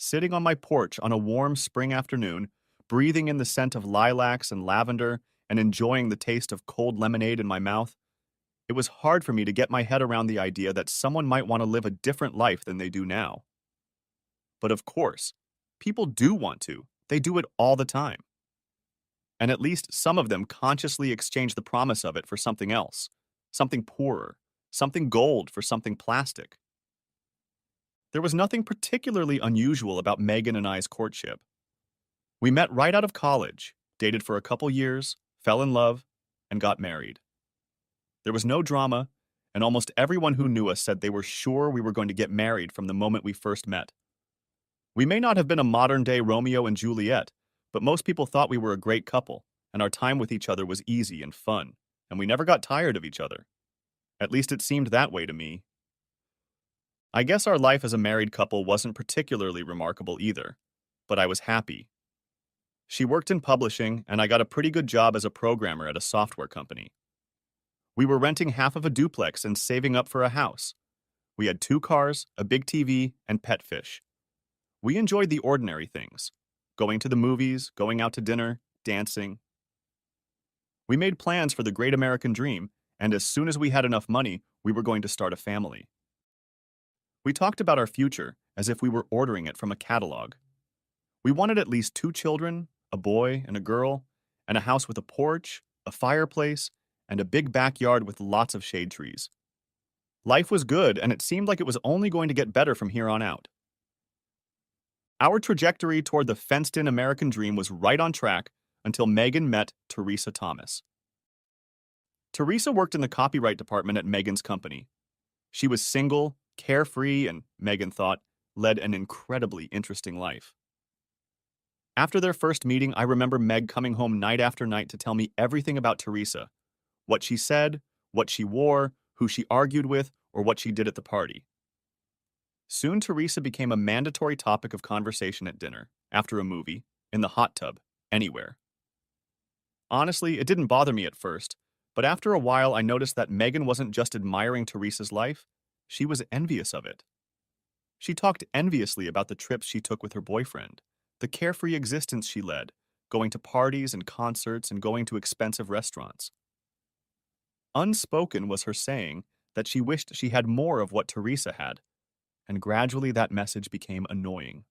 sitting on my porch on a warm spring afternoon, breathing in the scent of lilacs and lavender, and enjoying the taste of cold lemonade in my mouth. It was hard for me to get my head around the idea that someone might want to live a different life than they do now. But of course, people do want to. They do it all the time. And at least some of them consciously exchange the promise of it for something else, something poorer, something gold for something plastic. There was nothing particularly unusual about Megan and I's courtship. We met right out of college, dated for a couple years, fell in love, and got married. There was no drama, and almost everyone who knew us said they were sure we were going to get married from the moment we first met. We may not have been a modern-day Romeo and Juliet, but most people thought we were a great couple, and our time with each other was easy and fun, and we never got tired of each other. At least it seemed that way to me. I guess our life as a married couple wasn't particularly remarkable either, but I was happy. She worked in publishing, and I got a pretty good job as a programmer at a software company. We were renting half of a duplex and saving up for a house. We had 2 cars, a big TV, and pet fish. We enjoyed the ordinary things, going to the movies, going out to dinner, dancing. We made plans for the great American dream, and as soon as we had enough money, we were going to start a family. We talked about our future as if we were ordering it from a catalog. We wanted at least 2 children, a boy and a girl, and a house with a porch, a fireplace, and a big backyard with lots of shade trees. Life was good, and it seemed like it was only going to get better from here on out. Our trajectory toward the fenced-in American dream was right on track until Megan met Teresa Thomas. Teresa worked in the copyright department at Megan's company. She was single, carefree, and, Megan thought, led an incredibly interesting life. After their first meeting, I remember Meg coming home night after night to tell me everything about Teresa. What she said, what she wore, who she argued with, or what she did at the party. Soon Teresa became a mandatory topic of conversation at dinner, after a movie, in the hot tub, anywhere. Honestly, it didn't bother me at first, but after a while I noticed that Megan wasn't just admiring Teresa's life, she was envious of it. She talked enviously about the trips she took with her boyfriend, the carefree existence she led, going to parties and concerts and going to expensive restaurants. Unspoken was her saying that she wished she had more of what Teresa had, and gradually that message became annoying.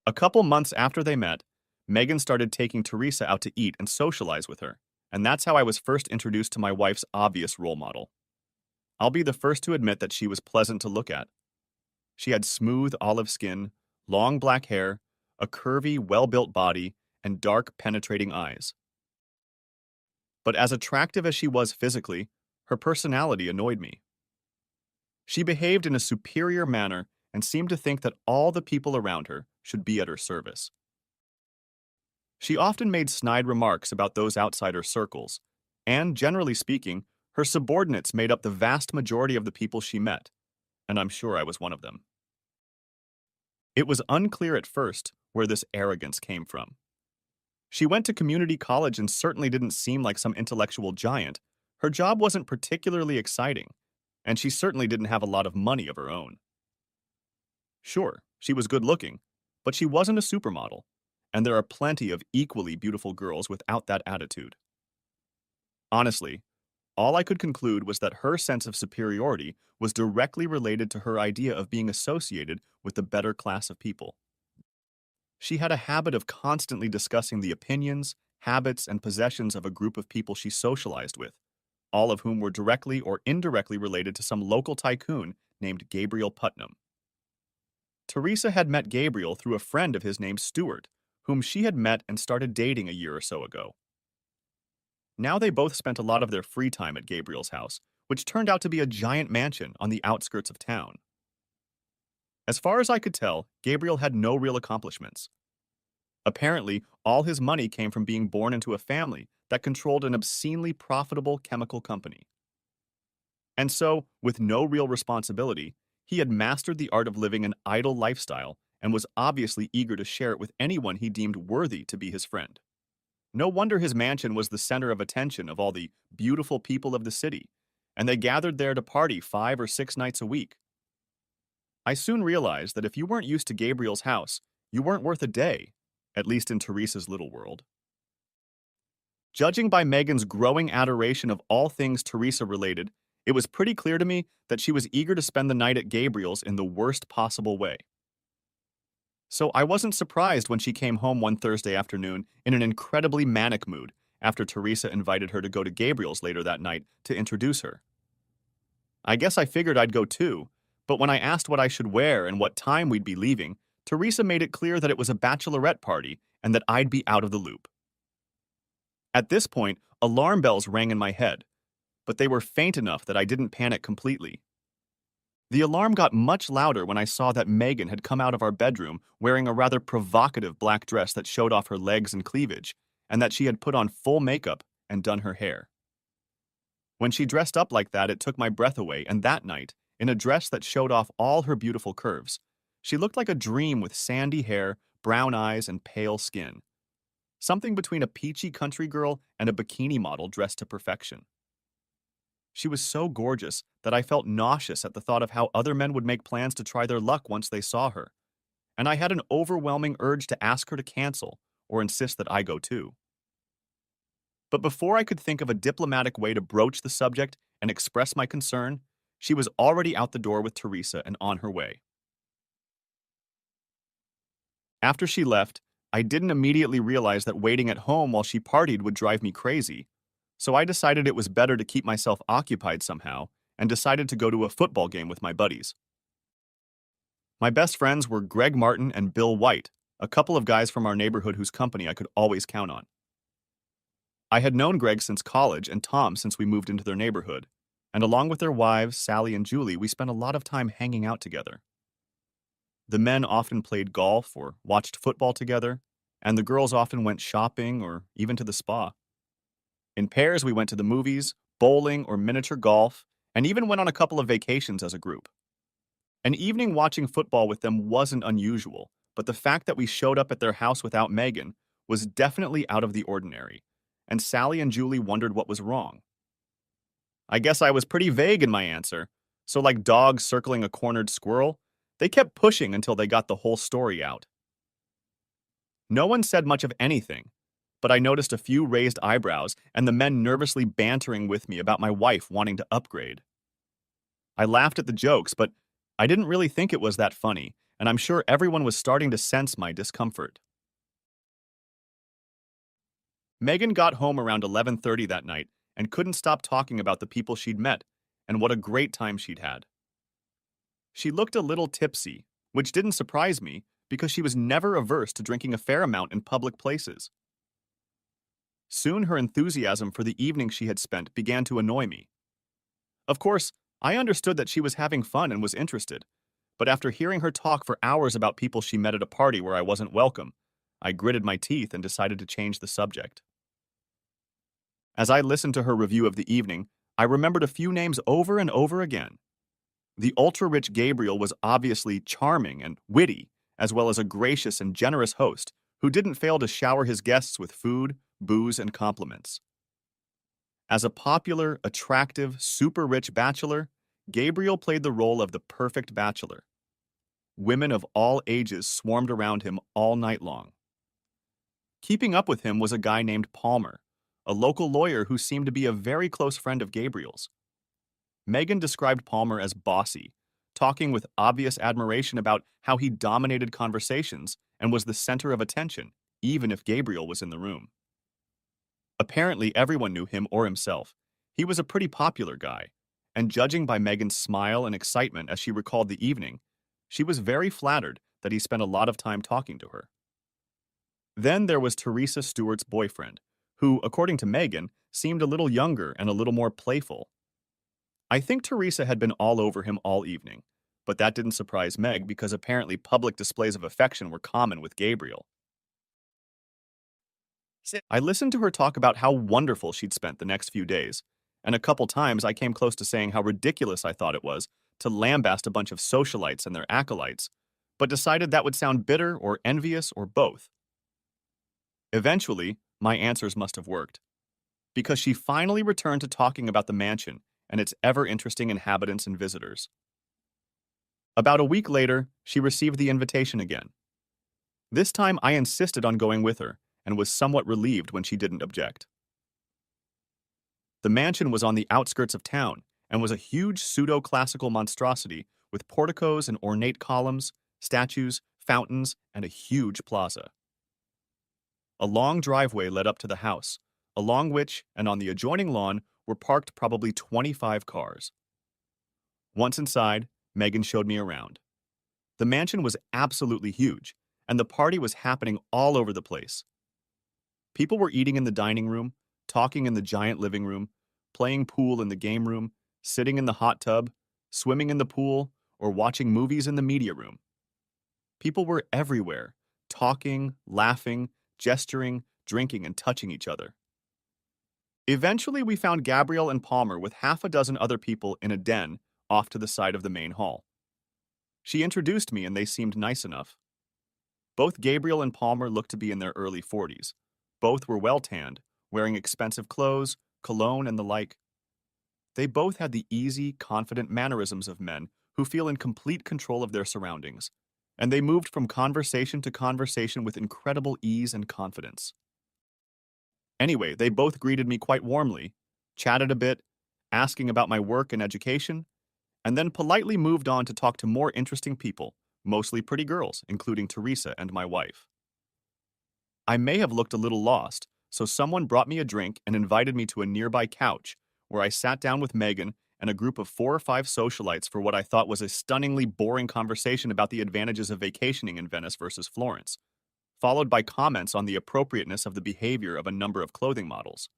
A couple months after they met, Megan started taking Teresa out to eat and socialize with her, and that's how I was first introduced to my wife's obvious role model. I'll be the first to admit that she was pleasant to look at. She had smooth olive skin, long black hair, a curvy, well-built body, and dark, penetrating eyes. But as attractive as she was physically, her personality annoyed me. She behaved in a superior manner and seemed to think that all the people around her should be at her service. She often made snide remarks about those outside her circles, and, generally speaking, her subordinates made up the vast majority of the people she met, and I'm sure I was one of them. It was unclear at first where this arrogance came from. She went to community college and certainly didn't seem like some intellectual giant. Her job wasn't particularly exciting, and she certainly didn't have a lot of money of her own. Sure, she was good-looking, but she wasn't a supermodel, and there are plenty of equally beautiful girls without that attitude. Honestly, all I could conclude was that her sense of superiority was directly related to her idea of being associated with the better class of people. She had a habit of constantly discussing the opinions, habits, and possessions of a group of people she socialized with, all of whom were directly or indirectly related to some local tycoon named Gabriel Putnam. Teresa had met Gabriel through a friend of his named Stuart, whom she had met and started dating a year or so ago. Now they both spent a lot of their free time at Gabriel's house, which turned out to be a giant mansion on the outskirts of town. As far as I could tell, Gabriel had no real accomplishments. Apparently, all his money came from being born into a family that controlled an obscenely profitable chemical company. And so, with no real responsibility, he had mastered the art of living an idle lifestyle and was obviously eager to share it with anyone he deemed worthy to be his friend. No wonder his mansion was the center of attention of all the beautiful people of the city, and they gathered there to party 5 or 6 nights a week. I soon realized that if you weren't used to Gabriel's house, you weren't worth a day, at least in Teresa's little world. Judging by Megan's growing adoration of all things Teresa related, it was pretty clear to me that she was eager to spend the night at Gabriel's in the worst possible way. So I wasn't surprised when she came home one Thursday afternoon in an incredibly manic mood after Teresa invited her to go to Gabriel's later that night to introduce her. I guess I figured I'd go too, but when I asked what I should wear and what time we'd be leaving, Teresa made it clear that it was a bachelorette party and that I'd be out of the loop. At this point, alarm bells rang in my head, but they were faint enough that I didn't panic completely. The alarm got much louder when I saw that Megan had come out of our bedroom wearing a rather provocative black dress that showed off her legs and cleavage, and that she had put on full makeup and done her hair. When she dressed up like that, it took my breath away, and that night, in a dress that showed off all her beautiful curves, she looked like a dream with sandy hair, brown eyes, and pale skin. Something between a peachy country girl and a bikini model dressed to perfection. She was so gorgeous that I felt nauseous at the thought of how other men would make plans to try their luck once they saw her, and I had an overwhelming urge to ask her to cancel or insist that I go too. But before I could think of a diplomatic way to broach the subject and express my concern, she was already out the door with Teresa and on her way. After she left, I didn't immediately realize that waiting at home while she partied would drive me crazy, so I decided it was better to keep myself occupied somehow and decided to go to a football game with my buddies. My best friends were Greg Martin and Bill White, a couple of guys from our neighborhood whose company I could always count on. I had known Greg since college and Tom since we moved into their neighborhood, and along with their wives, Sally and Julie, we spent a lot of time hanging out together. The men often played golf or watched football together, and the girls often went shopping or even to the spa. In pairs, we went to the movies, bowling, or miniature golf, and even went on a couple of vacations as a group. An evening watching football with them wasn't unusual, but the fact that we showed up at their house without Megan was definitely out of the ordinary, and Sally and Julie wondered what was wrong. I guess I was pretty vague in my answer, so like dogs circling a cornered squirrel, they kept pushing until they got the whole story out. No one said much of anything, but I noticed a few raised eyebrows and the men nervously bantering with me about my wife wanting to upgrade. I laughed at the jokes, but I didn't really think it was that funny, and I'm sure everyone was starting to sense my discomfort. Megan got home around 11:30 that night and couldn't stop talking about the people she'd met and what a great time she'd had. She looked a little tipsy, which didn't surprise me because she was never averse to drinking a fair amount in public places. Soon her enthusiasm for the evening she had spent began to annoy me. Of course, I understood that she was having fun and was interested, but after hearing her talk for hours about people she met at a party where I wasn't welcome, I gritted my teeth and decided to change the subject. As I listened to her review of the evening, I remembered a few names over and over again. The ultra-rich Gabriel was obviously charming and witty, as well as a gracious and generous host who didn't fail to shower his guests with food, booze, and compliments. As a popular, attractive, super-rich bachelor, Gabriel played the role of the perfect bachelor. Women of all ages swarmed around him all night long. Keeping up with him was a guy named Palmer, a local lawyer who seemed to be a very close friend of Gabriel's. Megan described Palmer as bossy, talking with obvious admiration about how he dominated conversations and was the center of attention, even if Gabriel was in the room. Apparently, everyone knew him or himself. He was a pretty popular guy, and judging by Megan's smile and excitement as she recalled the evening, she was very flattered that he spent a lot of time talking to her. Then there was Teresa Stewart's boyfriend, who, according to Megan, seemed a little younger and a little more playful. I think Teresa had been all over him all evening, but that didn't surprise Meg because apparently public displays of affection were common with Gabriel. I listened to her talk about how wonderful she'd spent the next few days, and a couple times I came close to saying how ridiculous I thought it was to lambast a bunch of socialites and their acolytes, but decided that would sound bitter or envious or both. Eventually, my answers must have worked, because she finally returned to talking about the mansion and its ever-interesting inhabitants and visitors. About a week later, she received the invitation again. This time I insisted on going with her and was somewhat relieved when she didn't object. The mansion was on the outskirts of town and was a huge pseudo-classical monstrosity with porticos and ornate columns, statues, fountains, and a huge plaza. A long driveway led up to the house, along which and on the adjoining lawn were parked probably 25 cars. Once inside, Megan showed me around. The mansion was absolutely huge, and the party was happening all over the place. People were eating in the dining room, talking in the giant living room, playing pool in the game room, sitting in the hot tub, swimming in the pool, or watching movies in the media room. People were everywhere, talking, laughing, gesturing, drinking, and touching each other. Eventually, we found Gabrielle and Palmer with half a dozen other people in a den off to the side of the main hall. She introduced me and they seemed nice enough. Both Gabriel and Palmer looked to be in their early 40s. Both were well-tanned, wearing expensive clothes, cologne, and the like. They both had the easy, confident mannerisms of men who feel in complete control of their surroundings, and they moved from conversation to conversation with incredible ease and confidence. Anyway, they both greeted me quite warmly, chatted a bit, asking about my work and education, and then politely moved on to talk to more interesting people, mostly pretty girls, including Teresa and my wife. I may have looked a little lost, so someone brought me a drink and invited me to a nearby couch, where I sat down with Megan and a group of 4 or 5 socialites for what I thought was a stunningly boring conversation about the advantages of vacationing in Venice versus Florence, followed by comments on the appropriateness of the behavior of a number of clothing models.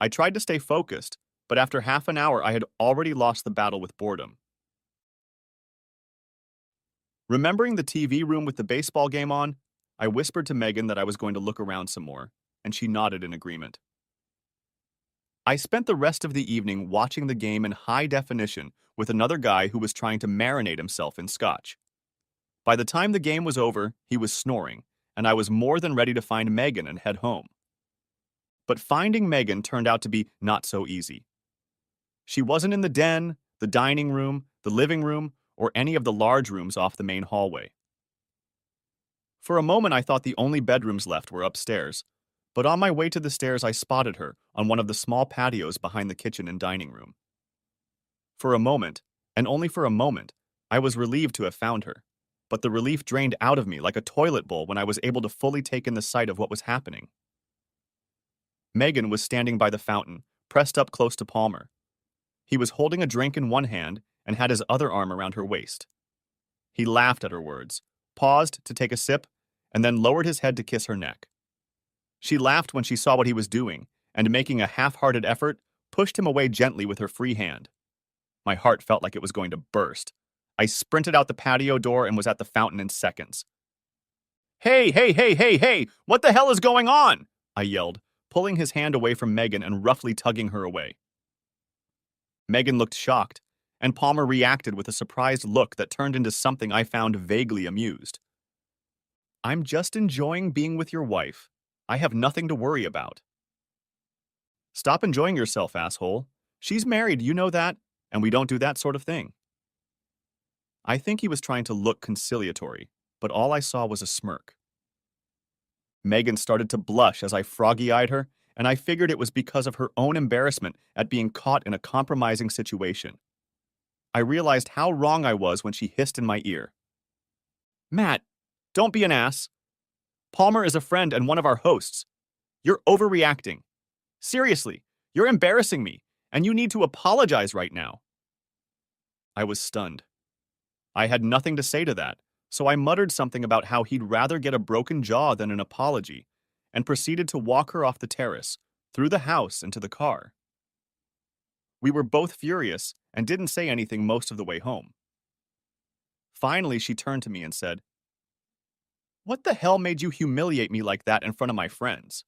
I tried to stay focused, but after half an hour I had already lost the battle with boredom. Remembering the TV room with the baseball game on, I whispered to Megan that I was going to look around some more, and she nodded in agreement. I spent the rest of the evening watching the game in high definition with another guy who was trying to marinate himself in scotch. By the time the game was over, he was snoring, and I was more than ready to find Megan and head home. But finding Megan turned out to be not so easy. She wasn't in the den, the dining room, the living room, or any of the large rooms off the main hallway. For a moment I thought the only bedrooms left were upstairs, but on my way to the stairs I spotted her on one of the small patios behind the kitchen and dining room. For a moment, and only for a moment, I was relieved to have found her, but the relief drained out of me like a toilet bowl when I was able to fully take in the sight of what was happening. Megan was standing by the fountain, pressed up close to Palmer. He was holding a drink in one hand and had his other arm around her waist. He laughed at her words, paused to take a sip, and then lowered his head to kiss her neck. She laughed when she saw what he was doing, and making a half-hearted effort, pushed him away gently with her free hand. My heart felt like it was going to burst. I sprinted out the patio door and was at the fountain in seconds. "Hey, hey, hey, hey, hey! What the hell is going on?" I yelled, pulling his hand away from Megan and roughly tugging her away. Megan looked shocked, and Palmer reacted with a surprised look that turned into something I found vaguely amused. "I'm just enjoying being with your wife. I have nothing to worry about." "Stop enjoying yourself, asshole. She's married, you know that, and we don't do that sort of thing." I think he was trying to look conciliatory, but all I saw was a smirk. Megan started to blush as I froggy-eyed her, and I figured it was because of her own embarrassment at being caught in a compromising situation. I realized how wrong I was when she hissed in my ear. "Matt, don't be an ass. Palmer is a friend and one of our hosts. You're overreacting. Seriously, you're embarrassing me, and you need to apologize right now." I was stunned. I had nothing to say to that, so I muttered something about how he'd rather get a broken jaw than an apology, and proceeded to walk her off the terrace, through the house and to the car. We were both furious and didn't say anything most of the way home. Finally, she turned to me and said, "What the hell made you humiliate me like that in front of my friends?"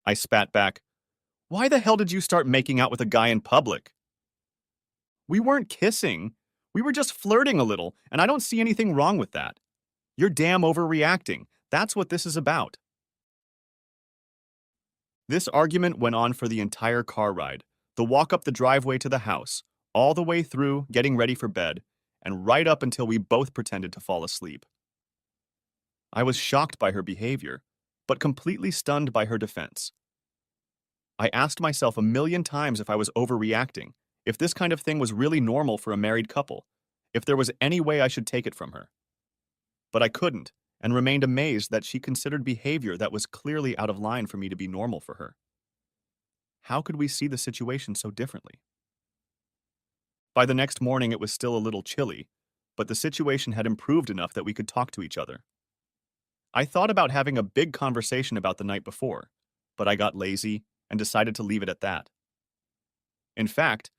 I spat back, "Why the hell did you start making out with a guy in public?" "We weren't kissing. We were just flirting a little, and I don't see anything wrong with that. You're damn overreacting. That's what this is about." This argument went on for the entire car ride, the walk up the driveway to the house, all the way through getting ready for bed, and right up until we both pretended to fall asleep. I was shocked by her behavior, but completely stunned by her defense. I asked myself a million times if I was overreacting, if this kind of thing was really normal for a married couple, if there was any way I should take it from her. But I couldn't, and remained amazed that she considered behavior that was clearly out of line for me to be normal for her. How could we see the situation so differently? By the next morning, it was still a little chilly, but the situation had improved enough that we could talk to each other. I thought about having a big conversation about the night before, but I got lazy and decided to leave it at that. In fact,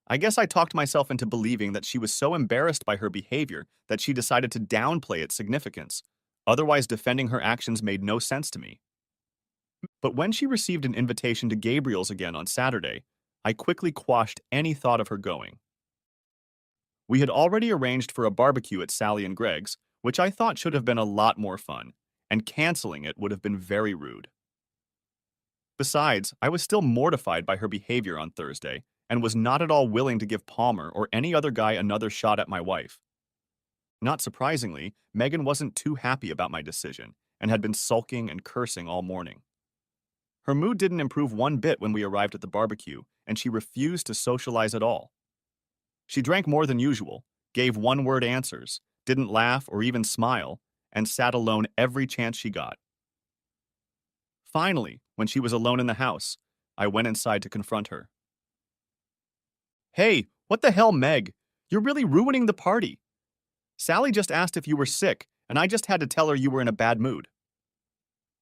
I guess I talked myself into believing that she was so embarrassed by her behavior that she decided to downplay its significance. Otherwise, defending her actions made no sense to me. But when she received an invitation to Gabriel's again on Saturday, I quickly quashed any thought of her going. We had already arranged for a barbecue at Sally and Greg's, which I thought should have been a lot more fun, and canceling it would have been very rude. Besides, I was still mortified by her behavior on Thursday and was not at all willing to give Palmer or any other guy another shot at my wife. Not surprisingly, Megan wasn't too happy about my decision and had been sulking and cursing all morning. Her mood didn't improve one bit when we arrived at the barbecue, and she refused to socialize at all. She drank more than usual, gave one-word answers, didn't laugh or even smile, and sat alone every chance she got. Finally, when she was alone in the house, I went inside to confront her. Hey, what the hell, Meg? You're really ruining the party. Sally just asked if you were sick, and I just had to tell her you were in a bad mood.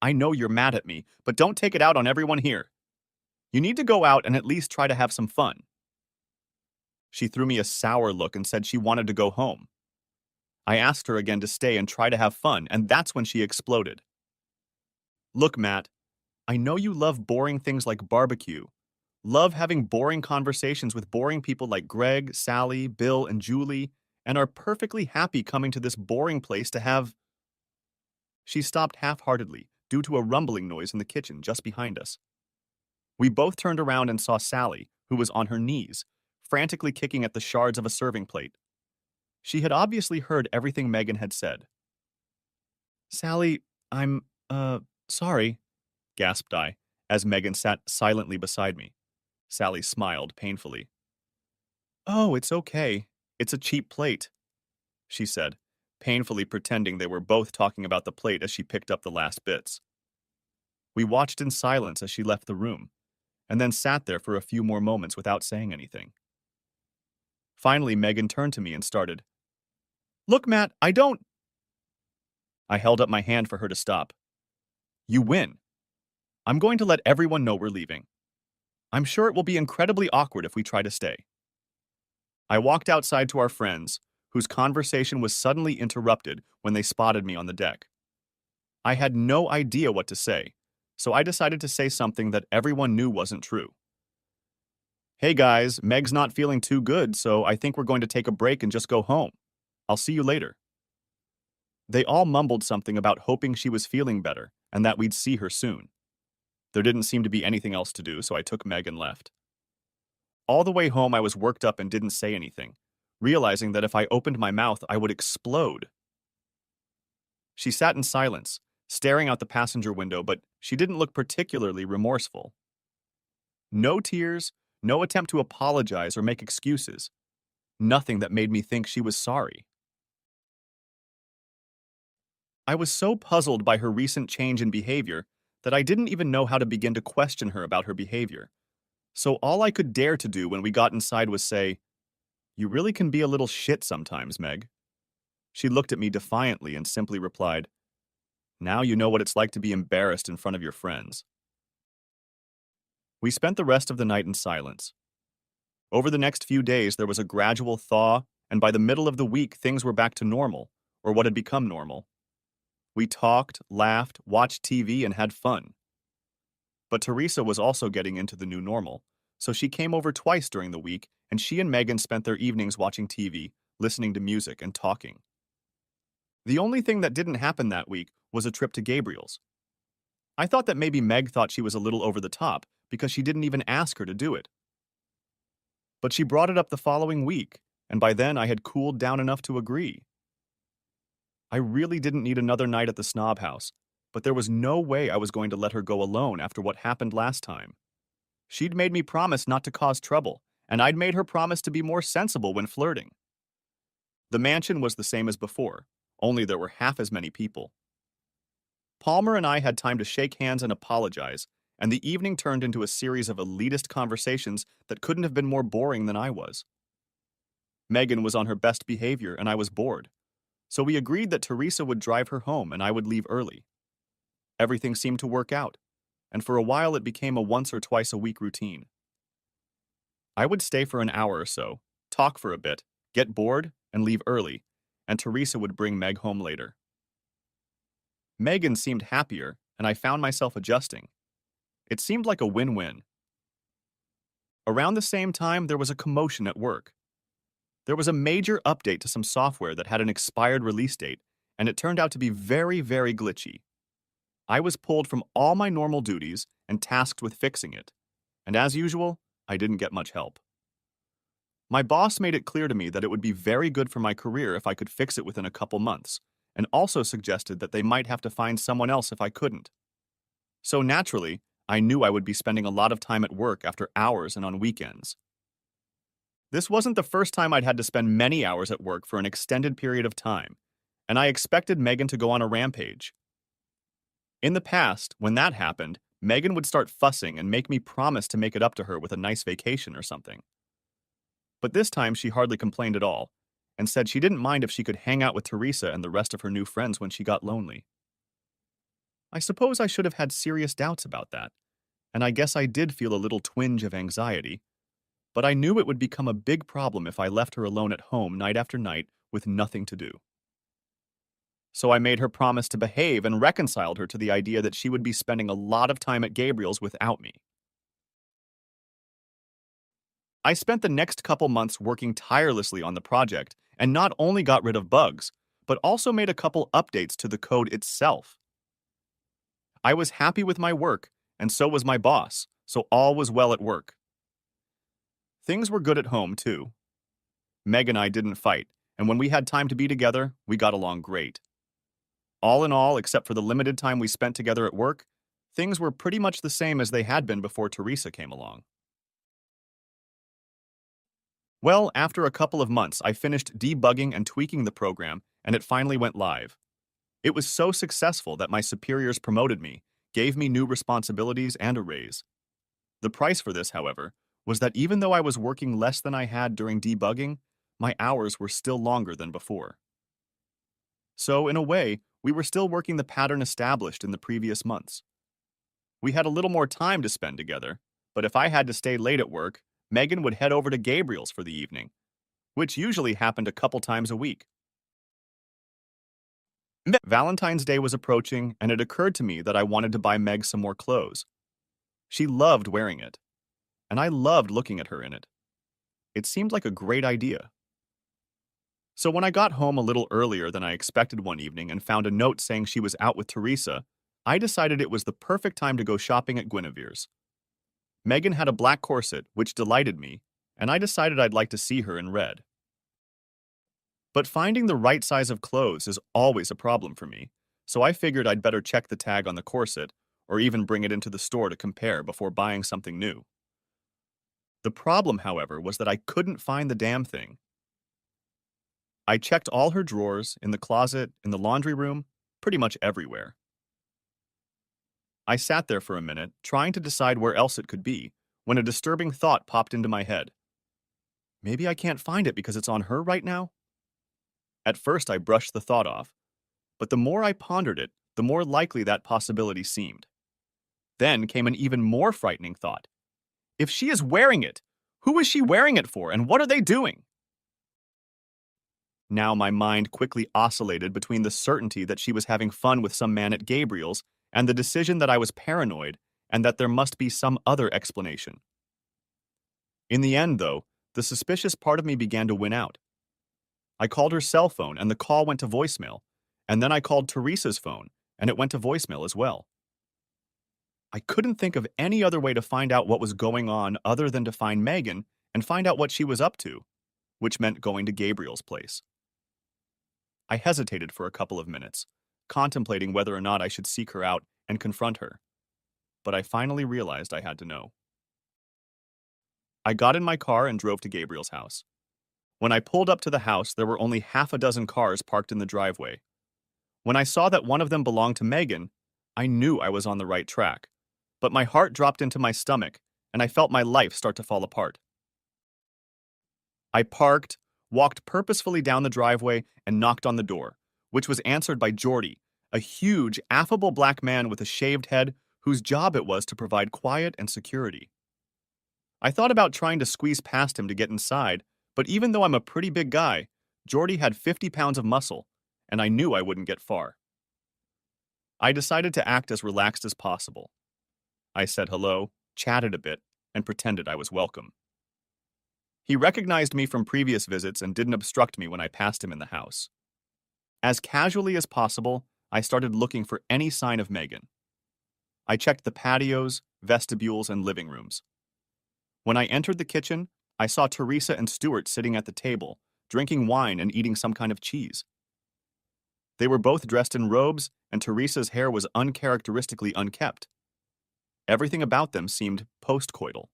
I know you're mad at me, but don't take it out on everyone here. You need to go out and at least try to have some fun. She threw me a sour look and said she wanted to go home. I asked her again to stay and try to have fun, and that's when she exploded. Look, Matt, I know you love boring things like barbecue, love having boring conversations with boring people like Greg, Sally, Bill, and Julie, and are perfectly happy coming to this boring place to have... She stopped half-heartedly due to a rumbling noise in the kitchen just behind us. We both turned around and saw Sally, who was on her knees, frantically kicking at the shards of a serving plate. She had obviously heard everything Megan had said. Sally, sorry, gasped I, as Megan sat silently beside me. Sally smiled painfully. Oh, it's okay. It's a cheap plate, she said, painfully pretending they were both talking about the plate as she picked up the last bits. We watched in silence as she left the room, and then sat there for a few more moments without saying anything. Finally, Megan turned to me and started, Look, Matt, I held up my hand for her to stop. You win. I'm going to let everyone know we're leaving. I'm sure it will be incredibly awkward if we try to stay. I walked outside to our friends, whose conversation was suddenly interrupted when they spotted me on the deck. I had no idea what to say, so I decided to say something that everyone knew wasn't true. Hey guys, Meg's not feeling too good, so I think we're going to take a break and just go home. I'll see you later. They all mumbled something about hoping she was feeling better and that we'd see her soon. There didn't seem to be anything else to do, so I took Meg and left. All the way home, I was worked up and didn't say anything, realizing that if I opened my mouth, I would explode. She sat in silence, staring out the passenger window, but she didn't look particularly remorseful. No tears, no attempt to apologize or make excuses. Nothing that made me think she was sorry. I was so puzzled by her recent change in behavior that I didn't even know how to begin to question her about her behavior. So all I could dare to do when we got inside was say, You really can be a little shit sometimes, Meg. She looked at me defiantly and simply replied, Now you know what it's like to be embarrassed in front of your friends. We spent the rest of the night in silence. Over the next few days, there was a gradual thaw, and by the middle of the week, things were back to normal, or what had become normal. We talked, laughed, watched TV, and had fun. But Teresa was also getting into the new normal, so she came over twice during the week, and she and Megan spent their evenings watching TV, listening to music, and talking. The only thing that didn't happen that week was a trip to Gabriel's. I thought that maybe Meg thought she was a little over the top because she didn't even ask her to do it. But she brought it up the following week, and by then I had cooled down enough to agree. I really didn't need another night at the snob house, but there was no way I was going to let her go alone after what happened last time. She'd made me promise not to cause trouble, and I'd made her promise to be more sensible when flirting. The mansion was the same as before, only there were half as many people. Palmer and I had time to shake hands and apologize, and the evening turned into a series of elitist conversations that couldn't have been more boring than I was. Megan was on her best behavior, and I was bored, so we agreed that Teresa would drive her home and I would leave early. Everything seemed to work out, and for a while it became a once or twice a week routine. I would stay for an hour or so, talk for a bit, get bored, and leave early, and Teresa would bring Meg home later. Megan seemed happier, and I found myself adjusting. It seemed like a win-win. Around the same time, there was a commotion at work. There was a major update to some software that had an expired release date, and it turned out to be very, very glitchy. I was pulled from all my normal duties and tasked with fixing it, and as usual, I didn't get much help. My boss made it clear to me that it would be very good for my career if I could fix it within a couple months, and also suggested that they might have to find someone else if I couldn't. So naturally, I knew I would be spending a lot of time at work after hours and on weekends. This wasn't the first time I'd had to spend many hours at work for an extended period of time, and I expected Megan to go on a rampage. In the past, when that happened, Megan would start fussing and make me promise to make it up to her with a nice vacation or something. But this time she hardly complained at all, and said she didn't mind if she could hang out with Teresa and the rest of her new friends when she got lonely. I suppose I should have had serious doubts about that, and I guess I did feel a little twinge of anxiety, but I knew it would become a big problem if I left her alone at home night after night with nothing to do. So I made her promise to behave and reconciled her to the idea that she would be spending a lot of time at Gabriel's without me. I spent the next couple months working tirelessly on the project and not only got rid of bugs, but also made a couple updates to the code itself. I was happy with my work, and so was my boss, so all was well at work. Things were good at home, too. Meg and I didn't fight, and when we had time to be together, we got along great. All in all, except for the limited time we spent together at work, things were pretty much the same as they had been before Teresa came along. Well, after a couple of months, I finished debugging and tweaking the program, and it finally went live. It was so successful that my superiors promoted me, gave me new responsibilities and a raise. The price for this, however, was that even though I was working less than I had during debugging, my hours were still longer than before. So, in a way, we were still working the pattern established in the previous months. We had a little more time to spend together, but if I had to stay late at work, Megan would head over to Gabriel's for the evening, which usually happened a couple times a week. Valentine's Day was approaching, and it occurred to me that I wanted to buy Meg some more clothes. She loved wearing it, and I loved looking at her in it. It seemed like a great idea. So when I got home a little earlier than I expected one evening and found a note saying she was out with Teresa, I decided it was the perfect time to go shopping at Guinevere's. Megan had a black corset, which delighted me, and I decided I'd like to see her in red. But finding the right size of clothes is always a problem for me, so I figured I'd better check the tag on the corset, or even bring it into the store to compare before buying something new. The problem, however, was that I couldn't find the damn thing. I checked all her drawers, in the closet, in the laundry room, pretty much everywhere. I sat there for a minute, trying to decide where else it could be, when a disturbing thought popped into my head. Maybe I can't find it because it's on her right now? At first, I brushed the thought off, but the more I pondered it, the more likely that possibility seemed. Then came an even more frightening thought. If she is wearing it, who is she wearing it for, and what are they doing? Now my mind quickly oscillated between the certainty that she was having fun with some man at Gabriel's and the decision that I was paranoid and that there must be some other explanation. In the end, though, the suspicious part of me began to win out. I called her cell phone and the call went to voicemail, and then I called Teresa's phone and it went to voicemail as well. I couldn't think of any other way to find out what was going on other than to find Megan and find out what she was up to, which meant going to Gabriel's place. I hesitated for a couple of minutes, contemplating whether or not I should seek her out and confront her, but I finally realized I had to know. I got in my car and drove to Gabriel's house. When I pulled up to the house, there were only half a dozen cars parked in the driveway. When I saw that one of them belonged to Megan, I knew I was on the right track. But my heart dropped into my stomach, and I felt my life start to fall apart. I parked, walked purposefully down the driveway, and knocked on the door, which was answered by Jordy, a huge, affable black man with a shaved head whose job it was to provide quiet and security. I thought about trying to squeeze past him to get inside, but even though I'm a pretty big guy, Jordy had 50 pounds of muscle, and I knew I wouldn't get far. I decided to act as relaxed as possible. I said hello, chatted a bit, and pretended I was welcome. He recognized me from previous visits and didn't obstruct me when I passed him in the house. As casually as possible, I started looking for any sign of Megan. I checked the patios, vestibules, and living rooms. When I entered the kitchen, I saw Teresa and Stuart sitting at the table, drinking wine and eating some kind of cheese. They were both dressed in robes, and Teresa's hair was uncharacteristically unkempt. Everything about them seemed postcoital.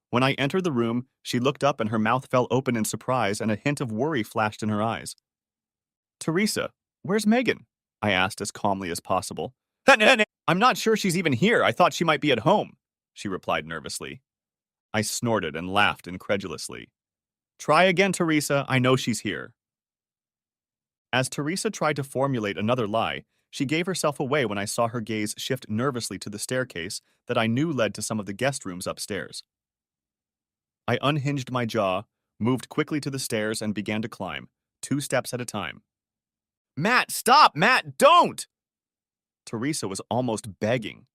When I entered the room, she looked up and her mouth fell open in surprise and a hint of worry flashed in her eyes. "Teresa, where's Megan?" I asked as calmly as possible. "I'm not sure she's even here. I thought she might be at home," she replied nervously. I snorted and laughed incredulously. "Try again, Teresa. I know she's here." As Teresa tried to formulate another lie, she gave herself away when I saw her gaze shift nervously to the staircase that I knew led to some of the guest rooms upstairs. I unhinged my jaw, moved quickly to the stairs, and began to climb, 2 steps at a time. "Matt, stop! Matt, don't!" Teresa was almost begging.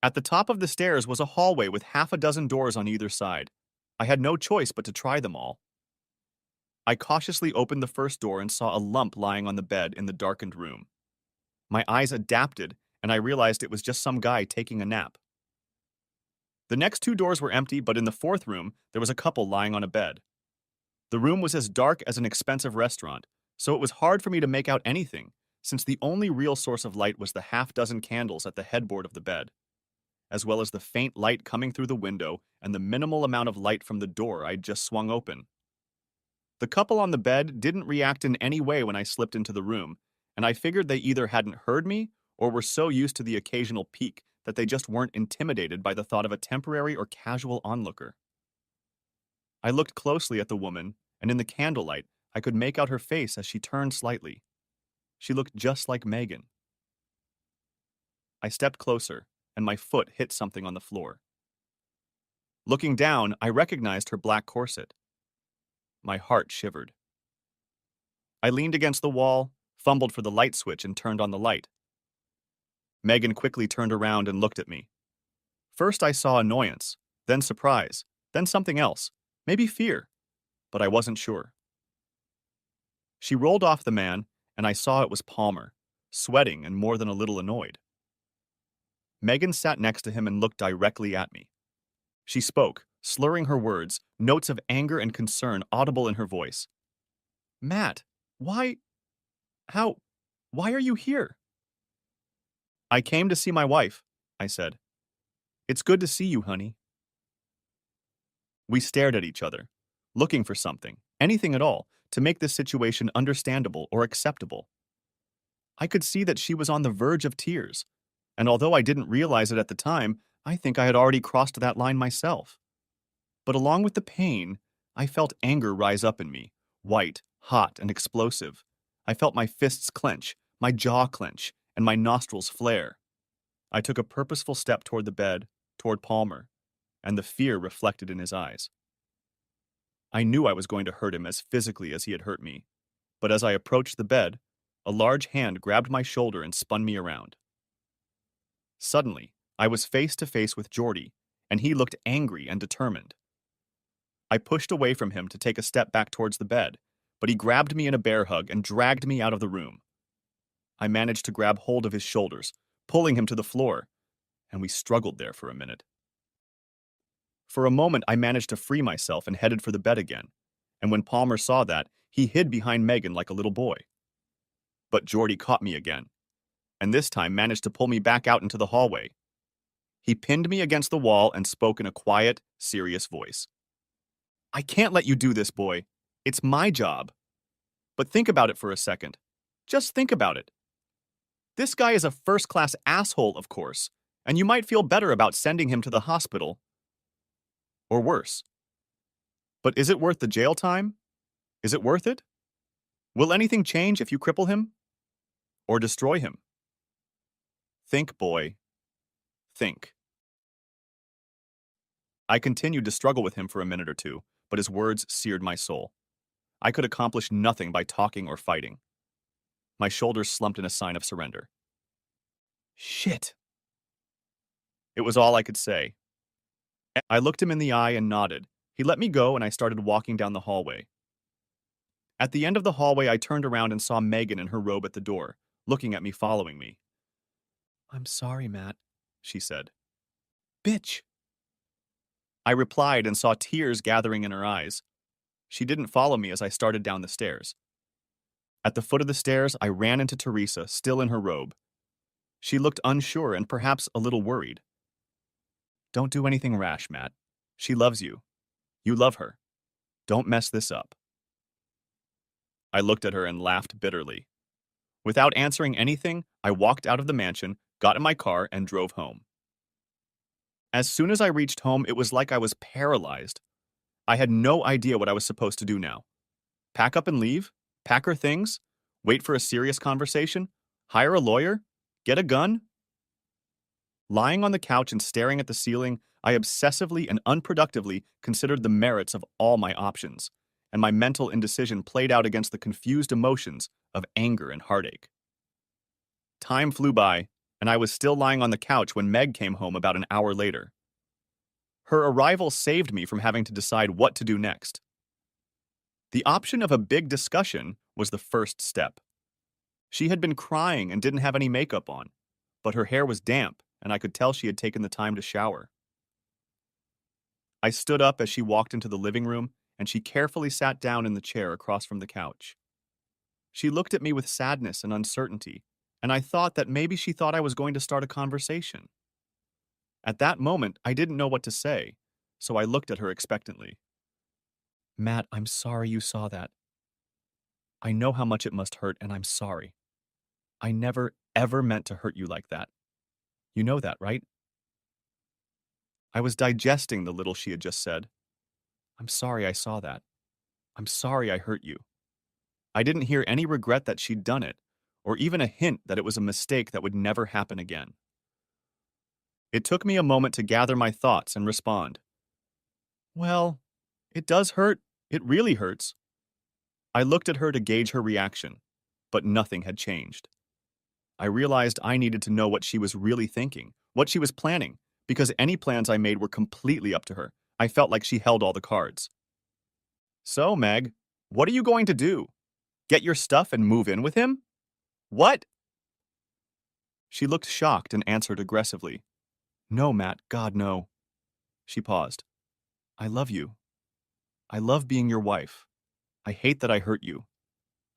At the top of the stairs was a hallway with half a dozen doors on either side. I had no choice but to try them all. I cautiously opened the first door and saw a lump lying on the bed in the darkened room. My eyes adapted, and I realized it was just some guy taking a nap. The next 2 doors were empty, but in the fourth room, there was a couple lying on a bed. The room was as dark as an expensive restaurant, so it was hard for me to make out anything, since the only real source of light was the half-dozen candles at the headboard of the bed, as well as the faint light coming through the window and the minimal amount of light from the door I'd just swung open. The couple on the bed didn't react in any way when I slipped into the room, and I figured they either hadn't heard me or were so used to the occasional peek that they just weren't intimidated by the thought of a temporary or casual onlooker. I looked closely at the woman, and in the candlelight, I could make out her face as she turned slightly. She looked just like Megan. I stepped closer, and my foot hit something on the floor. Looking down, I recognized her black corset. My heart shivered. I leaned against the wall, fumbled for the light switch, and turned on the light. Megan quickly turned around and looked at me. First I saw annoyance, then surprise, then something else, maybe fear, but I wasn't sure. She rolled off the man, and I saw it was Palmer, sweating and more than a little annoyed. Megan sat next to him and looked directly at me. She spoke, slurring her words, notes of anger and concern audible in her voice. "Matt, why are you here?" "I came to see my wife," I said. "It's good to see you, honey." We stared at each other, looking for something, anything at all, to make this situation understandable or acceptable. I could see that she was on the verge of tears, and although I didn't realize it at the time, I think I had already crossed that line myself. But along with the pain, I felt anger rise up in me, white, hot, and explosive. I felt my fists clench, my jaw clench, and my nostrils flare. I took a purposeful step toward the bed, toward Palmer, and the fear reflected in his eyes. I knew I was going to hurt him as physically as he had hurt me, but as I approached the bed, a large hand grabbed my shoulder and spun me around. Suddenly, I was face to face with Jordy, and he looked angry and determined. I pushed away from him to take a step back towards the bed, but he grabbed me in a bear hug and dragged me out of the room. I managed to grab hold of his shoulders, pulling him to the floor, and we struggled there for a minute. For a moment, I managed to free myself and headed for the bed again, and when Palmer saw that, he hid behind Megan like a little boy. But Jordy caught me again, and this time managed to pull me back out into the hallway. He pinned me against the wall and spoke in a quiet, serious voice. I can't let you do this, boy. It's my job. But think about it for a second. Just think about it. This guy is a first-class asshole, of course, and you might feel better about sending him to the hospital. Or worse. But is it worth the jail time? Is it worth it? Will anything change if you cripple him? Or destroy him? Think, boy. Think. I continued to struggle with him for a minute or two, but his words seared my soul. I could accomplish nothing by talking or fighting. My shoulders slumped in a sign of surrender. Shit. It was all I could say. I looked him in the eye and nodded. He let me go and I started walking down the hallway. At the end of the hallway, I turned around and saw Megan in her robe at the door, looking at me, following me. I'm sorry, Matt, she said. Bitch. I replied and saw tears gathering in her eyes. She didn't follow me as I started down the stairs. At the foot of the stairs, I ran into Teresa, still in her robe. She looked unsure and perhaps a little worried. Don't do anything rash, Matt. She loves you. You love her. Don't mess this up. I looked at her and laughed bitterly. Without answering anything, I walked out of the mansion, got in my car, and drove home. As soon as I reached home, it was like I was paralyzed. I had no idea what I was supposed to do now. Pack up and leave? Pack her things? Wait for a serious conversation? Hire a lawyer? Get a gun? Lying on the couch and staring at the ceiling, I obsessively and unproductively considered the merits of all my options, and my mental indecision played out against the confused emotions of anger and heartache. Time flew by, and I was still lying on the couch when Meg came home about an hour later. Her arrival saved me from having to decide what to do next. The option of a big discussion was the first step. She had been crying and didn't have any makeup on, but her hair was damp, and I could tell she had taken the time to shower. I stood up as she walked into the living room, and she carefully sat down in the chair across from the couch. She looked at me with sadness and uncertainty, and I thought that maybe she thought I was going to start a conversation. At that moment, I didn't know what to say, so I looked at her expectantly. Matt, I'm sorry you saw that. I know how much it must hurt, and I'm sorry. I never, ever meant to hurt you like that. You know that, right? I was digesting the little she had just said. I'm sorry I saw that. I'm sorry I hurt you. I didn't hear any regret that she'd done it, or even a hint that it was a mistake that would never happen again. It took me a moment to gather my thoughts and respond. Well, it does hurt. It really hurts. I looked at her to gauge her reaction, but nothing had changed. I realized I needed to know what she was really thinking, what she was planning, because any plans I made were completely up to her. I felt like she held all the cards. So, Meg, what are you going to do? Get your stuff and move in with him? What? She looked shocked and answered aggressively. No, Matt, God, no. She paused. I love you. I love being your wife. I hate that I hurt you.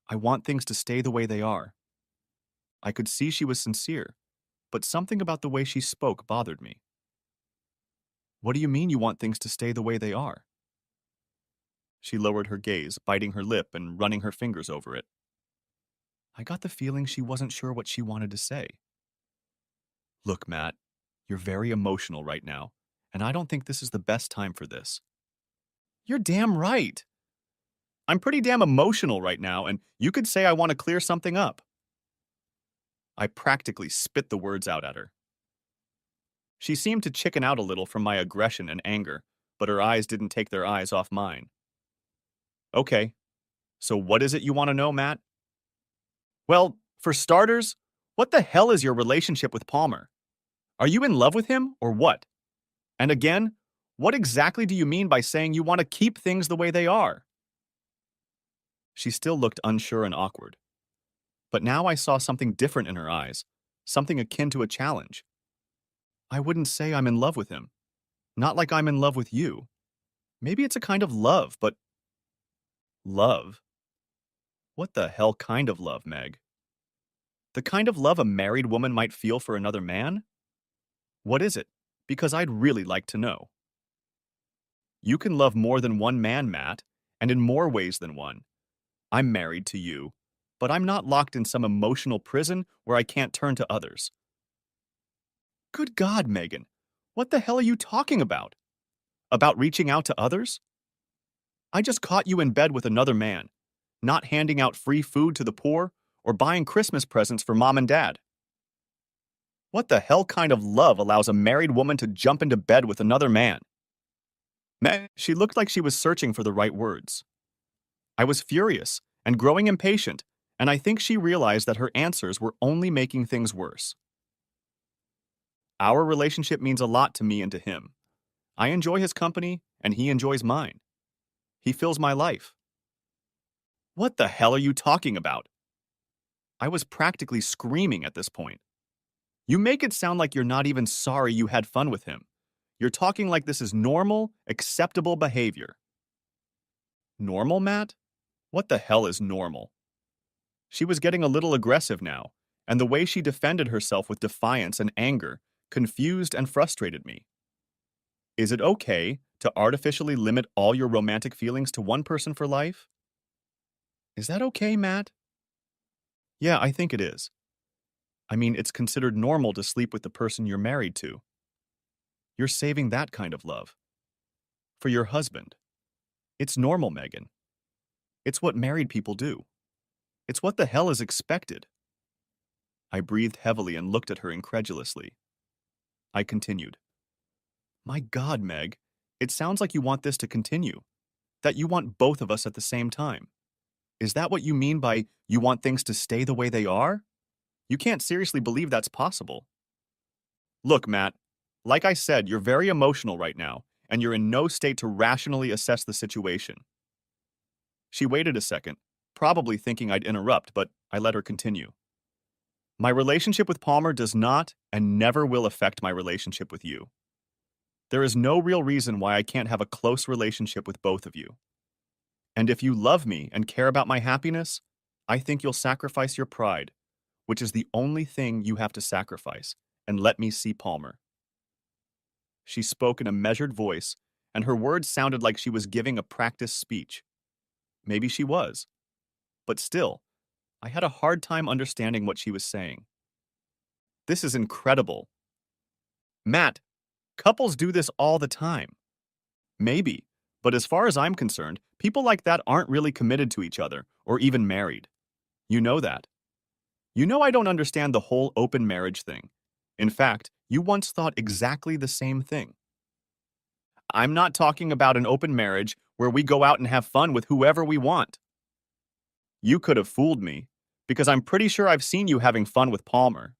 I want things to stay the way they are. I could see she was sincere, but something about the way she spoke bothered me. What do you mean you want things to stay the way they are? She lowered her gaze, biting her lip and running her fingers over it. I got the feeling she wasn't sure what she wanted to say. Look, Matt, you're very emotional right now, and I don't think this is the best time for this. You're damn right. I'm pretty damn emotional right now, and you could say I want to clear something up. I practically spit the words out at her. She seemed to chicken out a little from my aggression and anger, but her eyes didn't take their eyes off mine. Okay, so what is it you want to know, Matt? Well, for starters, what the hell is your relationship with Palmer? Are you in love with him, or what? And again, what exactly do you mean by saying you want to keep things the way they are? She still looked unsure and awkward. But now I saw something different in her eyes, something akin to a challenge. I wouldn't say I'm in love with him. Not like I'm in love with you. Maybe it's a kind of love, but Love? What the hell kind of love, Meg? The kind of love a married woman might feel for another man? What is it? Because I'd really like to know. You can love more than one man, Matt, and in more ways than one. I'm married to you, but I'm not locked in some emotional prison where I can't turn to others. Good God, Megan. What the hell are you talking about? About reaching out to others? I just caught you in bed with another man, not handing out free food to the poor or buying Christmas presents for mom and dad. What the hell kind of love allows a married woman to jump into bed with another man? Man, she looked like she was searching for the right words. I was furious and growing impatient, and I think she realized that her answers were only making things worse. Our relationship means a lot to me and to him. I enjoy his company, and he enjoys mine. He fills my life. What the hell are you talking about? I was practically screaming at this point. You make it sound like you're not even sorry you had fun with him. You're talking like this is normal, acceptable behavior. Normal, Matt? What the hell is normal? She was getting a little aggressive now, and the way she defended herself with defiance and anger confused and frustrated me. Is it okay to artificially limit all your romantic feelings to one person for life? Is that okay, Matt? Yeah, I think it is. I mean, it's considered normal to sleep with the person you're married to. You're saving that kind of love. For your husband. It's normal, Megan. It's what married people do. It's what the hell is expected. I breathed heavily and looked at her incredulously. I continued. My God, Meg, it sounds like you want this to continue. That you want both of us at the same time. Is that what you mean by you want things to stay the way they are? You can't seriously believe that's possible. Look, Matt, like I said, you're very emotional right now, and you're in no state to rationally assess the situation. She waited a second, probably thinking I'd interrupt, but I let her continue. My relationship with Palmer does not and never will affect my relationship with you. There is no real reason why I can't have a close relationship with both of you. And if you love me and care about my happiness, I think you'll sacrifice your pride, which is the only thing you have to sacrifice, and let me see Palmer. She spoke in a measured voice, and her words sounded like she was giving a practice speech. Maybe she was. But still, I had a hard time understanding what she was saying. This is incredible. Matt, couples do this all the time. Maybe, but as far as I'm concerned, people like that aren't really committed to each other or even married. You know that. You know I don't understand the whole open marriage thing. In fact, you once thought exactly the same thing. I'm not talking about an open marriage where we go out and have fun with whoever we want. You could have fooled me, because I'm pretty sure I've seen you having fun with Palmer.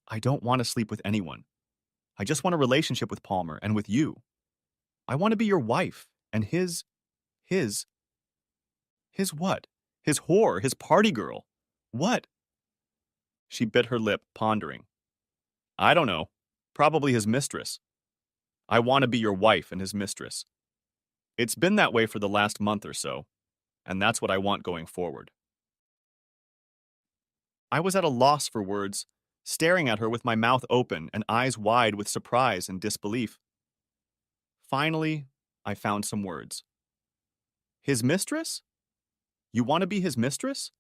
I don't want to sleep with anyone. I just want a relationship with Palmer and with you. I want to be your wife and his what? His whore, his party girl. What? She bit her lip, pondering. I don't know. Probably his mistress. I want to be your wife and his mistress. It's been that way for the last month or so, and that's what I want going forward. I was at a loss for words, staring at her with my mouth open and eyes wide with surprise and disbelief. Finally, I found some words. His mistress? You want to be his mistress?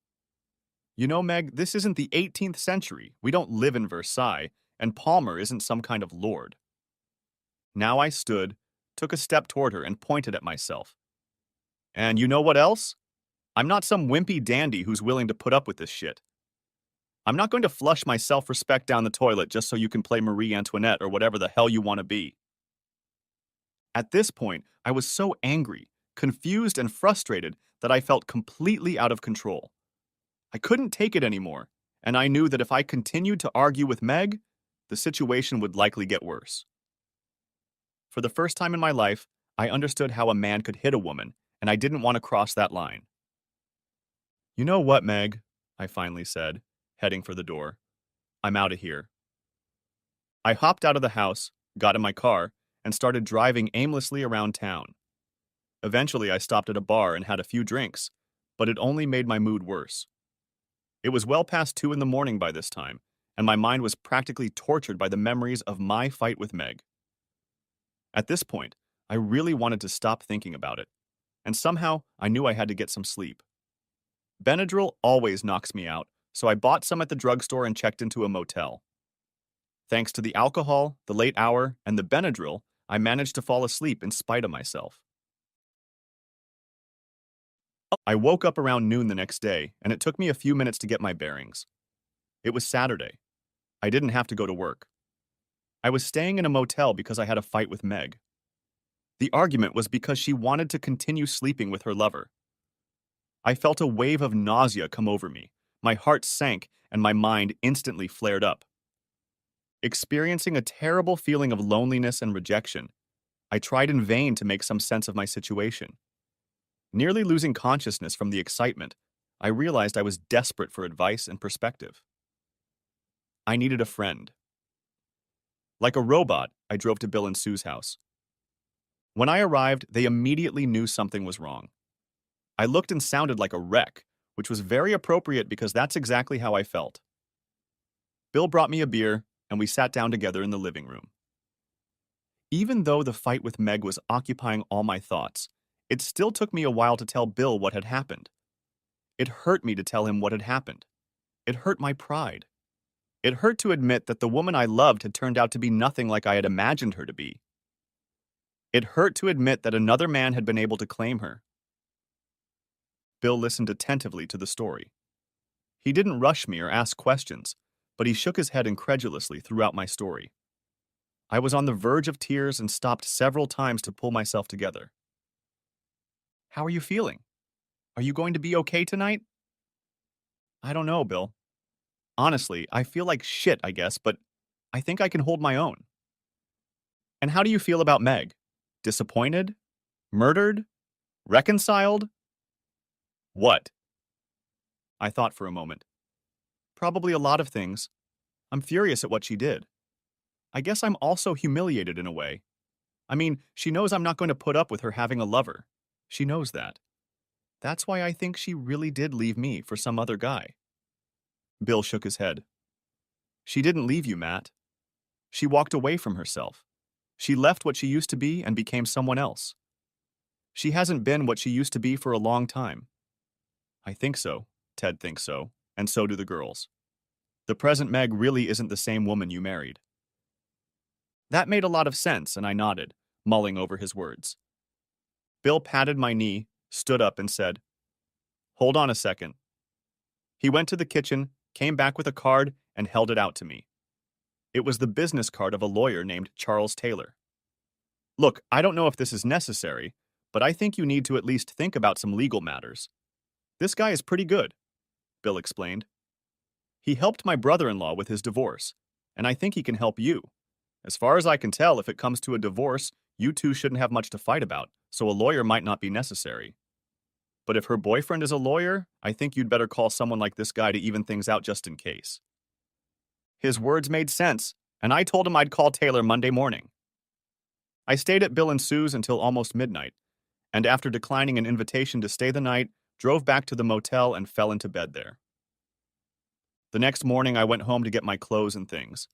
You know, Meg, this isn't the 18th century. We don't live in Versailles, and Palmer isn't some kind of lord. Now I stood, took a step toward her, and pointed at myself. And you know what else? I'm not some wimpy dandy who's willing to put up with this shit. I'm not going to flush my self-respect down the toilet just so you can play Marie Antoinette or whatever the hell you want to be. At this point, I was so angry, confused, and frustrated that I felt completely out of control. I couldn't take it anymore, and I knew that if I continued to argue with Meg, the situation would likely get worse. For the first time in my life, I understood how a man could hit a woman, and I didn't want to cross that line. You know what, Meg? I finally said, heading for the door. I'm out of here. I hopped out of the house, got in my car, and started driving aimlessly around town. Eventually, I stopped at a bar and had a few drinks, but it only made my mood worse. It was well past 2 in the morning by this time, and my mind was practically tortured by the memories of my fight with Meg. At this point, I really wanted to stop thinking about it, and somehow I knew I had to get some sleep. Benadryl always knocks me out, so I bought some at the drugstore and checked into a motel. Thanks to the alcohol, the late hour, and the Benadryl, I managed to fall asleep in spite of myself. I woke up around noon the next day, and it took me a few minutes to get my bearings. It was Saturday. I didn't have to go to work. I was staying in a motel because I had a fight with Meg. The argument was because she wanted to continue sleeping with her lover. I felt a wave of nausea come over me. My heart sank, and my mind instantly flared up. Experiencing a terrible feeling of loneliness and rejection, I tried in vain to make some sense of my situation. Nearly losing consciousness from the excitement, I realized I was desperate for advice and perspective. I needed a friend. Like a robot, I drove to Bill and Sue's house. When I arrived, they immediately knew something was wrong. I looked and sounded like a wreck, which was very appropriate because that's exactly how I felt. Bill brought me a beer, and we sat down together in the living room. Even though the fight with Meg was occupying all my thoughts, it still took me a while to tell Bill what had happened. It hurt me to tell him what had happened. It hurt my pride. It hurt to admit that the woman I loved had turned out to be nothing like I had imagined her to be. It hurt to admit that another man had been able to claim her. Bill listened attentively to the story. He didn't rush me or ask questions, but he shook his head incredulously throughout my story. I was on the verge of tears and stopped several times to pull myself together. How are you feeling? Are you going to be okay tonight? I don't know, Bill. Honestly, I feel like shit, I guess, but I think I can hold my own. And how do you feel about Meg? Disappointed? Murdered? Reconciled? What? I thought for a moment. Probably a lot of things. I'm furious at what she did. I guess I'm also humiliated in a way. I mean, she knows I'm not going to put up with her having a lover. She knows that. That's why I think she really did leave me for some other guy. Bill shook his head. She didn't leave you, Matt. She walked away from herself. She left what she used to be and became someone else. She hasn't been what she used to be for a long time. I think so. Ted thinks so, and so do the girls. The present Meg really isn't the same woman you married. That made a lot of sense, and I nodded, mulling over his words. Bill patted my knee, stood up, and said, "Hold on a second." He went to the kitchen, came back with a card, and held it out to me. It was the business card of a lawyer named Charles Taylor. Look, I don't know if this is necessary, but I think you need to at least think about some legal matters. This guy is pretty good, Bill explained. He helped my brother-in-law with his divorce, and I think he can help you. As far as I can tell, if it comes to a divorce, you two shouldn't have much to fight about, so a lawyer might not be necessary. But if her boyfriend is a lawyer, I think you'd better call someone like this guy to even things out just in case. His words made sense, and I told him I'd call Taylor Monday morning. I stayed at Bill and Sue's until almost midnight, and after declining an invitation to stay the night, drove back to the motel and fell into bed there. The next morning, I went home to get my clothes and things.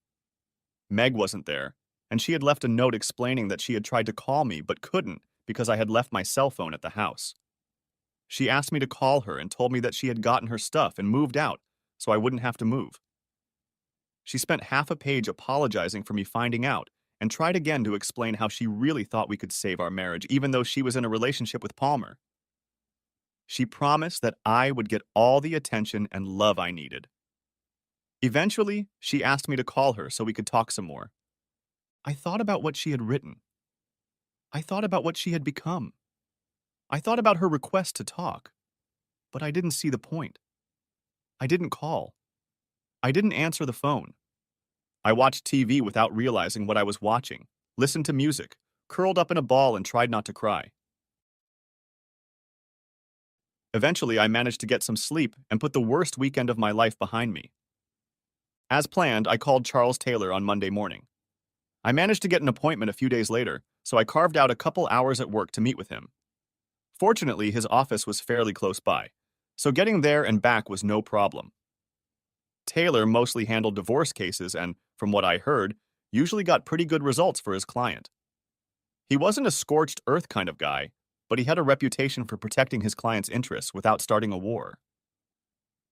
Meg wasn't there, and she had left a note explaining that she had tried to call me but couldn't because I had left my cell phone at the house. She asked me to call her and told me that she had gotten her stuff and moved out, so I wouldn't have to move. She spent half a page apologizing for me finding out and tried again to explain how she really thought we could save our marriage even though she was in a relationship with Palmer. She promised that I would get all the attention and love I needed. Eventually, she asked me to call her so we could talk some more. I thought about what she had written. I thought about what she had become. I thought about her request to talk, but I didn't see the point. I didn't call. I didn't answer the phone. I watched TV without realizing what I was watching, listened to music, curled up in a ball and tried not to cry. Eventually, I managed to get some sleep and put the worst weekend of my life behind me. As planned, I called Charles Taylor on Monday morning. I managed to get an appointment a few days later, so I carved out a couple hours at work to meet with him. Fortunately, his office was fairly close by, so getting there and back was no problem. Taylor mostly handled divorce cases and, from what I heard, usually got pretty good results for his client. He wasn't a scorched earth kind of guy, but he had a reputation for protecting his client's interests without starting a war.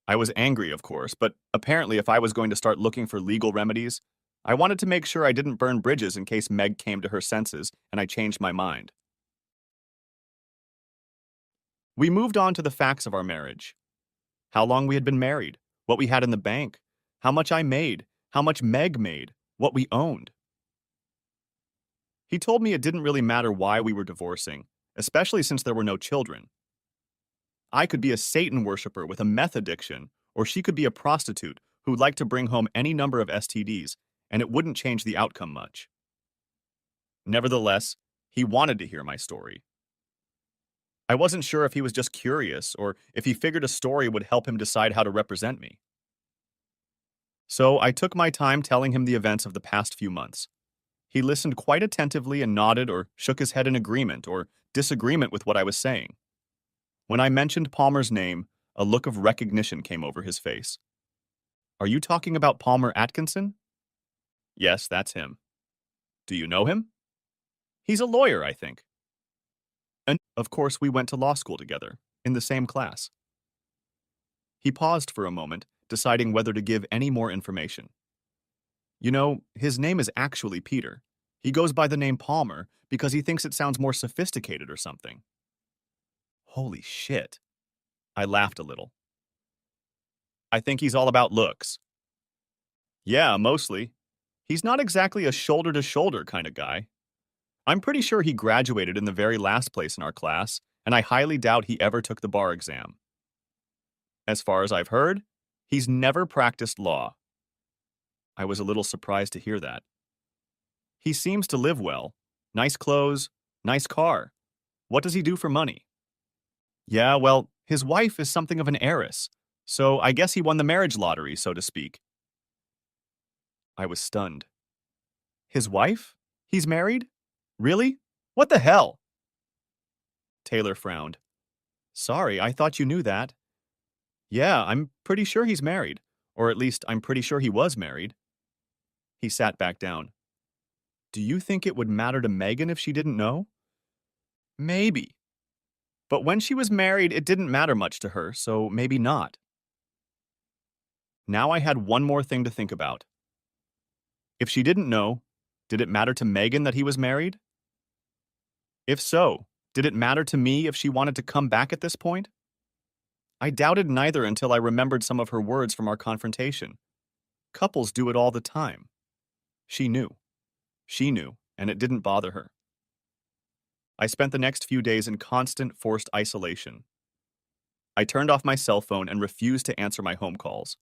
I was angry, of course, but apparently if I was going to start looking for legal remedies, I wanted to make sure I didn't burn bridges in case Meg came to her senses and I changed my mind. We moved on to the facts of our marriage. How long we had been married, what we had in the bank, how much I made, how much Meg made, what we owned. He told me it didn't really matter why we were divorcing, especially since there were no children. I could be a Satan worshiper with a meth addiction, or she could be a prostitute who'd like to bring home any number of STDs, and it wouldn't change the outcome much. Nevertheless, he wanted to hear my story. I wasn't sure if he was just curious or if he figured a story would help him decide how to represent me. So I took my time telling him the events of the past few months. He listened quite attentively and nodded or shook his head in agreement or disagreement with what I was saying. When I mentioned Palmer's name, a look of recognition came over his face. Are you talking about Palmer Atkinson? Yes, that's him. Do you know him? He's a lawyer, I think. And, of course, we went to law school together, in the same class. He paused for a moment, deciding whether to give any more information. You know, his name is actually Peter. He goes by the name Palmer because he thinks it sounds more sophisticated or something. Holy shit. I laughed a little. I think he's all about looks. Yeah, mostly. He's not exactly a shoulder-to-shoulder kind of guy. I'm pretty sure he graduated in the very last place in our class, and I highly doubt he ever took the bar exam. As far as I've heard, he's never practiced law. I was a little surprised to hear that. He seems to live well. Nice clothes, nice car. What does he do for money? Yeah, well, his wife is something of an heiress, so I guess he won the marriage lottery, so to speak. I was stunned. His wife? He's married? Really? What the hell? Taylor frowned. Sorry, I thought you knew that. Yeah, I'm pretty sure he's married. Or at least, I'm pretty sure he was married. He sat back down. Do you think it would matter to Megan if she didn't know? Maybe. But when she was married, it didn't matter much to her, so maybe not. Now I had one more thing to think about. If she didn't know, did it matter to Megan that he was married? If so, did it matter to me if she wanted to come back at this point? I doubted neither until I remembered some of her words from our confrontation. Couples do it all the time. She knew. She knew, and it didn't bother her. I spent the next few days in constant, forced isolation. I turned off my cell phone and refused to answer my home calls.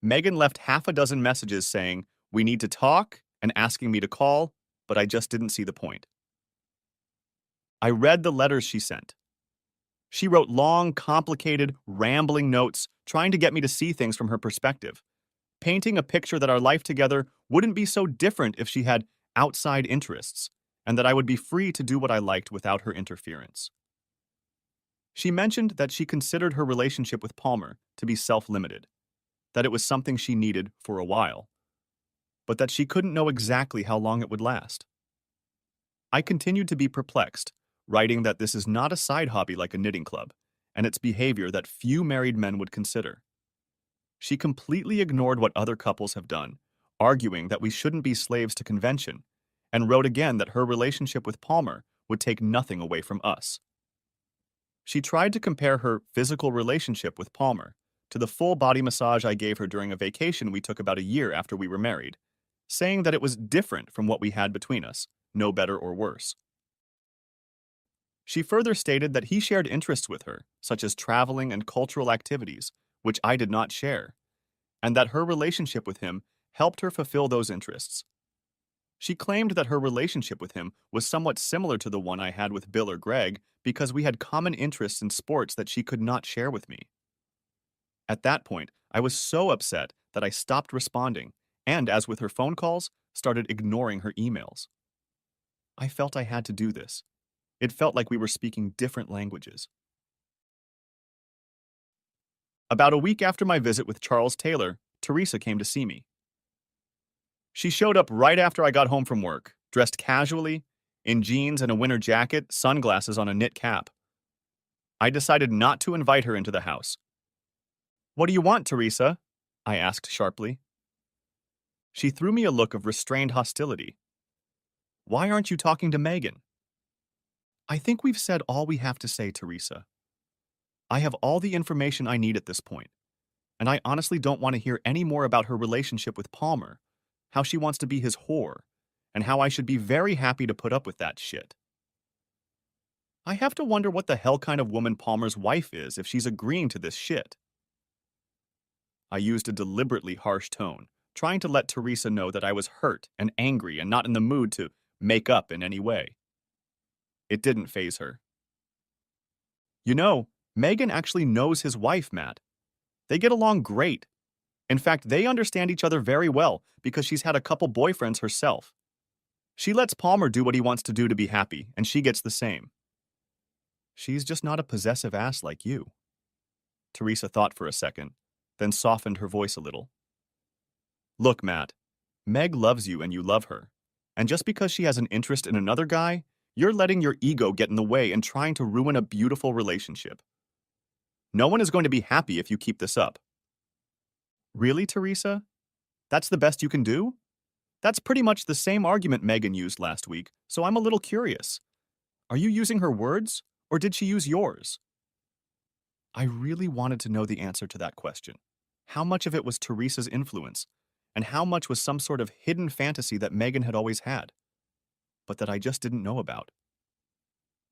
Megan left half a dozen messages saying, "We need to talk," and asking me to call, but I just didn't see the point. I read the letters she sent. She wrote long, complicated, rambling notes trying to get me to see things from her perspective, painting a picture that our life together wouldn't be so different if she had outside interests, and that I would be free to do what I liked without her interference. She mentioned that she considered her relationship with Palmer to be self-limited, that it was something she needed for a while, but that she couldn't know exactly how long it would last. I continued to be perplexed, writing that this is not a side hobby like a knitting club, and its behavior that few married men would consider. She completely ignored what other couples have done, arguing that we shouldn't be slaves to convention, and wrote again that her relationship with Palmer would take nothing away from us. She tried to compare her physical relationship with Palmer to the full body massage I gave her during a vacation we took about a year after we were married, saying that it was different from what we had between us, no better or worse. She further stated that he shared interests with her, such as traveling and cultural activities, which I did not share, and that her relationship with him helped her fulfill those interests. She claimed that her relationship with him was somewhat similar to the one I had with Bill or Greg because we had common interests in sports that she could not share with me. At that point, I was so upset that I stopped responding and, as with her phone calls, started ignoring her emails. I felt I had to do this. It felt like we were speaking different languages. About a week after my visit with Charles Taylor, Teresa came to see me. She showed up right after I got home from work, dressed casually, in jeans and a winter jacket, sunglasses on a knit cap. I decided not to invite her into the house. "What do you want, Teresa?" I asked sharply. She threw me a look of restrained hostility. "Why aren't you talking to Megan?" "I think we've said all we have to say, Teresa. I have all the information I need at this point, and I honestly don't want to hear any more about her relationship with Palmer, how she wants to be his whore, and how I should be very happy to put up with that shit. I have to wonder what the hell kind of woman Palmer's wife is if she's agreeing to this shit." I used a deliberately harsh tone, trying to let Teresa know that I was hurt and angry and not in the mood to make up in any way. It didn't faze her. "You know, Megan actually knows his wife, Matt. They get along great. In fact, they understand each other very well because she's had a couple boyfriends herself. She lets Palmer do what he wants to do to be happy, and she gets the same. She's just not a possessive ass like you." Teresa thought for a second, then softened her voice a little. "Look, Matt, Meg loves you and you love her. And just because she has an interest in another guy, you're letting your ego get in the way and trying to ruin a beautiful relationship. No one is going to be happy if you keep this up." "Really, Teresa? That's the best you can do?" "That's pretty much the same argument Megan used last week, so I'm a little curious. Are you using her words, or did she use yours?" I really wanted to know the answer to that question. How much of it was Teresa's influence, and how much was some sort of hidden fantasy that Megan had always had, but that I just didn't know about?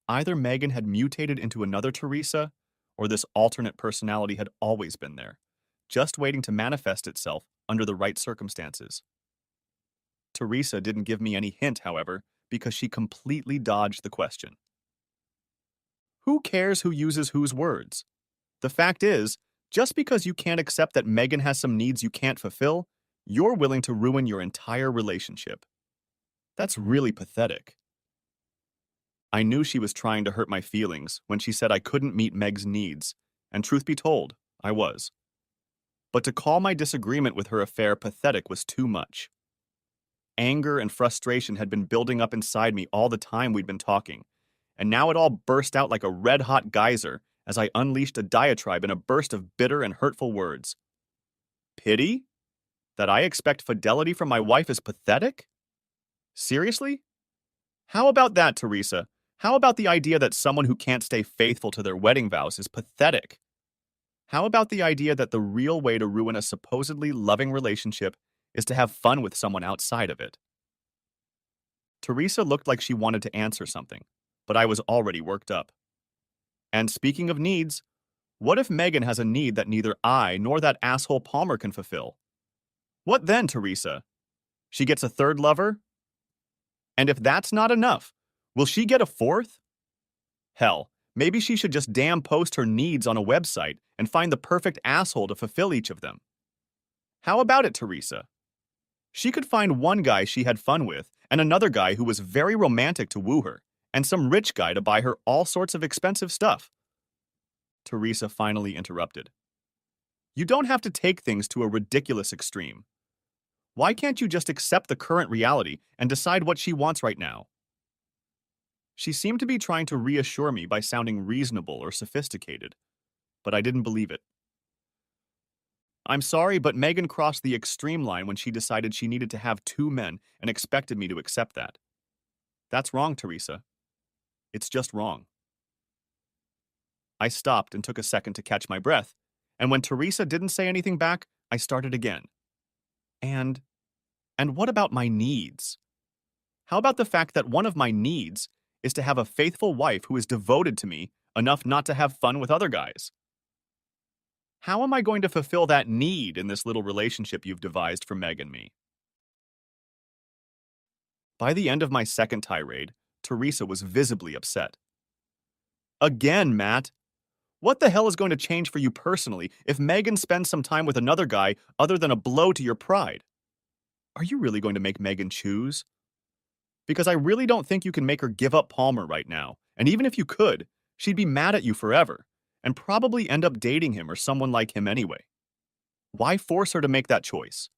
Either Megan had mutated into another Teresa, or this alternate personality had always been there, just waiting to manifest itself under the right circumstances. Teresa didn't give me any hint, however, because she completely dodged the question. Who cares who uses whose words? The fact is, just because you can't accept that Megan has some needs you can't fulfill, you're willing to ruin your entire relationship. That's really pathetic. I knew she was trying to hurt my feelings when she said I couldn't meet Meg's needs, and truth be told, I was. But to call my disagreement with her affair pathetic was too much. Anger and frustration had been building up inside me all the time we'd been talking, and now it all burst out like a red-hot geyser as I unleashed a diatribe in a burst of bitter and hurtful words. Pity? That I expect fidelity from my wife is pathetic? Seriously? How about that, Teresa? How about the idea that someone who can't stay faithful to their wedding vows is pathetic? How about the idea that the real way to ruin a supposedly loving relationship is to have fun with someone outside of it? Teresa looked like she wanted to answer something, but I was already worked up. And speaking of needs, what if Megan has a need that neither I nor that asshole Palmer can fulfill? What then, Teresa? She gets a third lover? And if that's not enough, will she get a fourth? Hell, maybe she should just damn post her needs on a website and find the perfect asshole to fulfill each of them. How about it, Teresa? She could find one guy she had fun with and another guy who was very romantic to woo her, and some rich guy to buy her all sorts of expensive stuff. Teresa finally interrupted. You don't have to take things to a ridiculous extreme. Why can't you just accept the current reality and decide what she wants right now? She seemed to be trying to reassure me by sounding reasonable or sophisticated, but I didn't believe it. I'm sorry, but Megan crossed the extreme line when she decided she needed to have two men and expected me to accept that. That's wrong, Teresa. It's just wrong. I stopped and took a second to catch my breath, and when Teresa didn't say anything back, I started again. And what about my needs? How about the fact that one of my needs is to have a faithful wife who is devoted to me enough not to have fun with other guys? How am I going to fulfill that need in this little relationship you've devised for Meg and me? By the end of my second tirade, Teresa was visibly upset. Again, Matt. What the hell is going to change for you personally if Megan spends some time with another guy other than a blow to your pride? Are you really going to make Megan choose? Because I really don't think you can make her give up Palmer right now And even if you could, she'd be mad at you forever and probably end up dating him or someone like him anyway. Why force her to make that choice?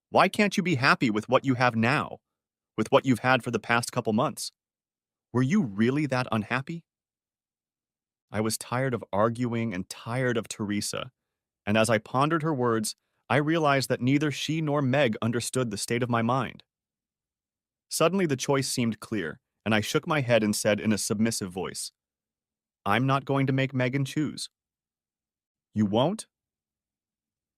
Why can't you be happy with what you have now, with what you've had for the past couple months? Were you really that unhappy? I was tired of arguing and tired of Teresa, and as I pondered her words, I realized that neither she nor Meg understood the state of my mind. Suddenly the choice seemed clear, and I shook my head and said in a submissive voice, I'm not going to make Megan choose. You won't?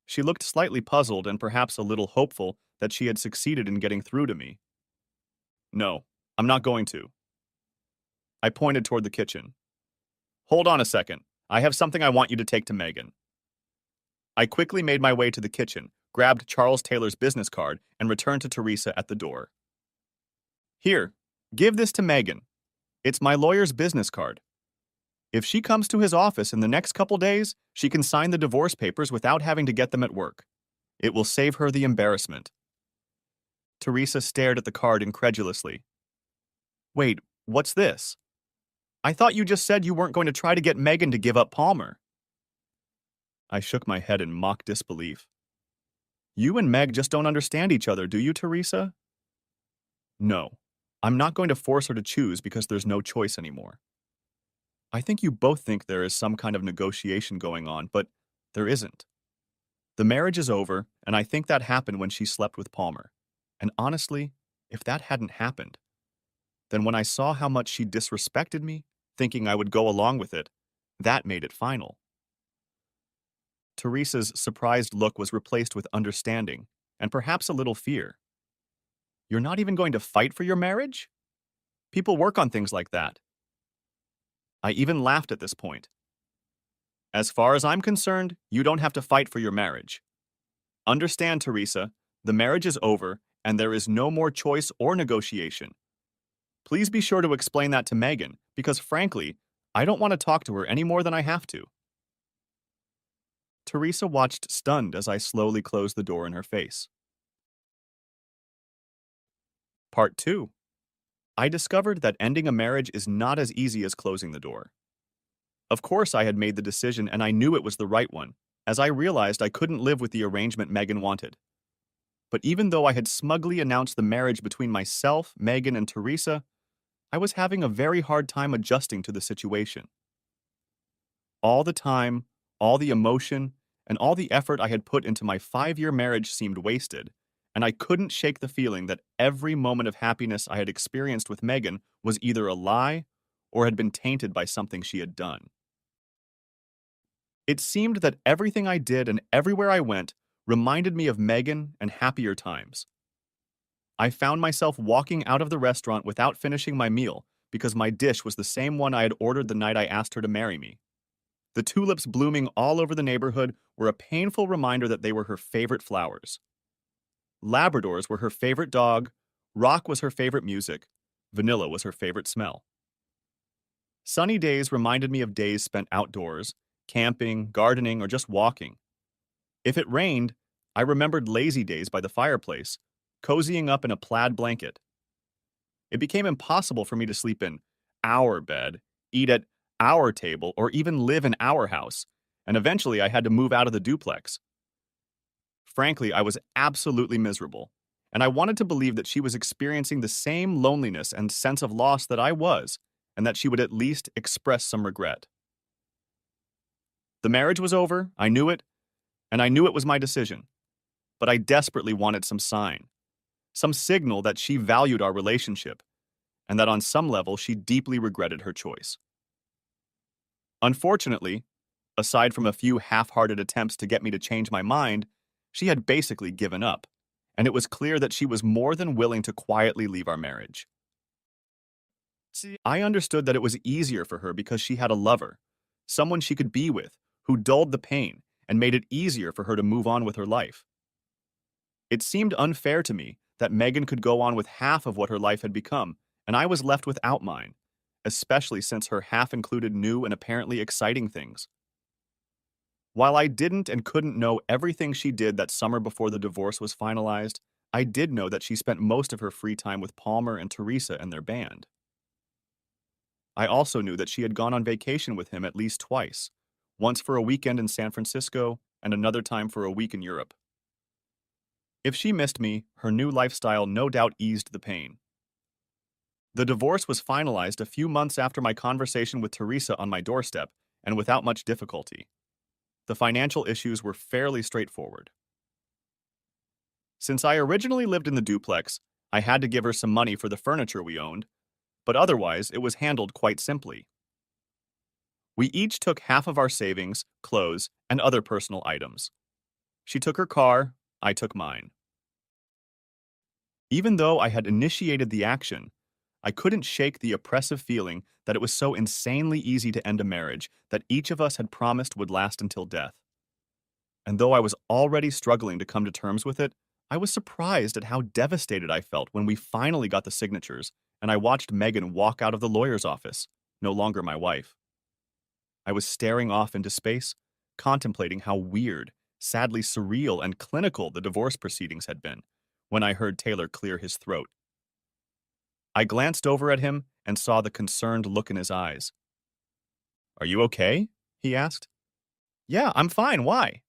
She looked slightly puzzled and perhaps a little hopeful that she had succeeded in getting through to me. No, I'm not going to. I pointed toward the kitchen. Hold on a second. I have something I want you to take to Megan. I quickly made my way to the kitchen, grabbed Charles Taylor's business card, and returned to Teresa at the door. Here, give this to Megan. It's my lawyer's business card. If she comes to his office in the next couple days, she can sign the divorce papers without having to get them at work. It will save her the embarrassment. Teresa stared at the card incredulously. Wait, what's this? I thought you just said you weren't going to try to get Megan to give up Palmer. I shook my head in mock disbelief. You and Meg just don't understand each other, do you, Teresa? No, I'm not going to force her to choose because there's no choice anymore. I think you both think there is some kind of negotiation going on, but there isn't. The marriage is over, and I think that happened when she slept with Palmer. And honestly, if that hadn't happened, then when I saw how much she disrespected me, thinking I would go along with it, that made it final. Teresa's surprised look was replaced with understanding, and perhaps a little fear. You're not even going to fight for your marriage? People work on things like that. I even laughed at this point. As far as I'm concerned, you don't have to fight for your marriage. Understand, Teresa, the marriage is over, and there is no more choice or negotiation. Please be sure to explain that to Megan, because frankly, I don't want to talk to her any more than I have to. Teresa watched stunned as I slowly closed the door in her face. Part 2. I discovered that ending a marriage is not as easy as closing the door. Of course, I had made the decision and I knew it was the right one, as I realized I couldn't live with the arrangement Megan wanted. But even though I had smugly announced the marriage between myself, Megan, and Teresa, I was having a very hard time adjusting to the situation. All the time, all the emotion, and all the effort I had put into my 5-year marriage seemed wasted, and I couldn't shake the feeling that every moment of happiness I had experienced with Megan was either a lie or had been tainted by something she had done. It seemed that everything I did and everywhere I went reminded me of Megan and happier times. I found myself walking out of the restaurant without finishing my meal because my dish was the same one I had ordered the night I asked her to marry me. The tulips blooming all over the neighborhood were a painful reminder that they were her favorite flowers. Labradors were her favorite dog, rock was her favorite music, vanilla was her favorite smell. Sunny days reminded me of days spent outdoors, camping, gardening, or just walking. If it rained, I remembered lazy days by the fireplace, cozying up in a plaid blanket. It became impossible for me to sleep in our bed, eat at our table, or even live in our house, and eventually I had to move out of the duplex. Frankly, I was absolutely miserable, and I wanted to believe that she was experiencing the same loneliness and sense of loss that I was, and that she would at least express some regret. The marriage was over, I knew it, and I knew it was my decision. But I desperately wanted some sign, some signal that she valued our relationship, and that on some level she deeply regretted her choice. Unfortunately, aside from a few half-hearted attempts to get me to change my mind, she had basically given up, and it was clear that she was more than willing to quietly leave our marriage. See, I understood that it was easier for her because she had a lover, someone she could be with, who dulled the pain and made it easier for her to move on with her life. It seemed unfair to me that Megan could go on with half of what her life had become, and I was left without mine, especially since her half included new and apparently exciting things. While I didn't and couldn't know everything she did that summer before the divorce was finalized, I did know that she spent most of her free time with Palmer and Teresa and their band. I also knew that she had gone on vacation with him at least twice, once for a weekend in San Francisco and another time for a week in Europe. If she missed me, her new lifestyle no doubt eased the pain. The divorce was finalized a few months after my conversation with Teresa on my doorstep, and without much difficulty. The financial issues were fairly straightforward. Since I originally lived in the duplex, I had to give her some money for the furniture we owned, but otherwise it was handled quite simply. We each took half of our savings, clothes, and other personal items. She took her car, I took mine. Even though I had initiated the action, I couldn't shake the oppressive feeling that it was so insanely easy to end a marriage that each of us had promised would last until death. And though I was already struggling to come to terms with it, I was surprised at how devastated I felt when we finally got the signatures and I watched Megan walk out of the lawyer's office, no longer my wife. I was staring off into space, contemplating how weird, sadly surreal, and clinical the divorce proceedings had been, when I heard Taylor clear his throat. I glanced over at him and saw the concerned look in his eyes. "Are you okay?" he asked. "Yeah, I'm fine. Why?"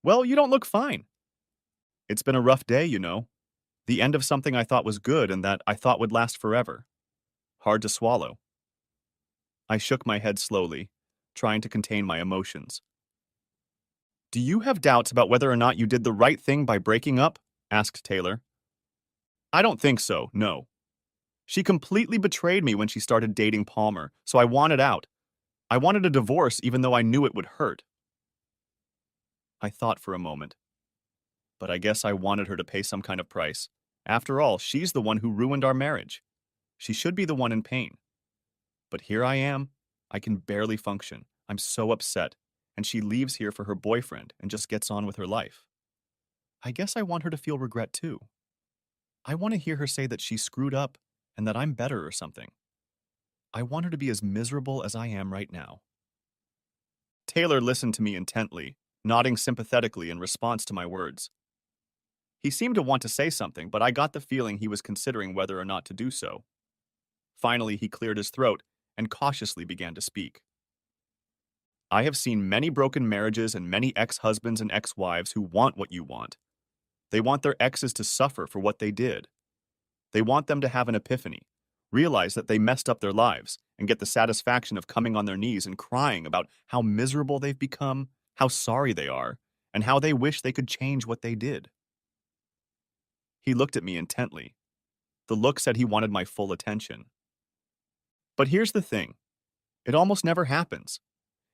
"Well, you don't look fine." "It's been a rough day, you know. The end of something I thought was good and that I thought would last forever. Hard to swallow." I shook my head slowly, trying to contain my emotions. "Do you have doubts about whether or not you did the right thing by breaking up?" asked Taylor. "I don't think so, no. She completely betrayed me when she started dating Palmer, so I wanted out. I wanted a divorce even though I knew it would hurt." I thought for a moment. But I guess I wanted her to pay some kind of price. After all, she's the one who ruined our marriage. She should be the one in pain. But here I am. I can barely function. I'm so upset. And she leaves here for her boyfriend and just gets on with her life. I guess I want her to feel regret too. I want to hear her say that she screwed up and that I'm better or something. I want her to be as miserable as I am right now. Taylor listened to me intently, nodding sympathetically in response to my words. He seemed to want to say something, but I got the feeling he was considering whether or not to do so. Finally, he cleared his throat and cautiously began to speak. "I have seen many broken marriages and many ex-husbands and ex-wives who want what you want. They want their exes to suffer for what they did. They want them to have an epiphany, realize that they messed up their lives, and get the satisfaction of coming on their knees and crying about how miserable they've become, how sorry they are, and how they wish they could change what they did." He looked at me intently. The look said he wanted my full attention. But here's the thing. It almost never happens.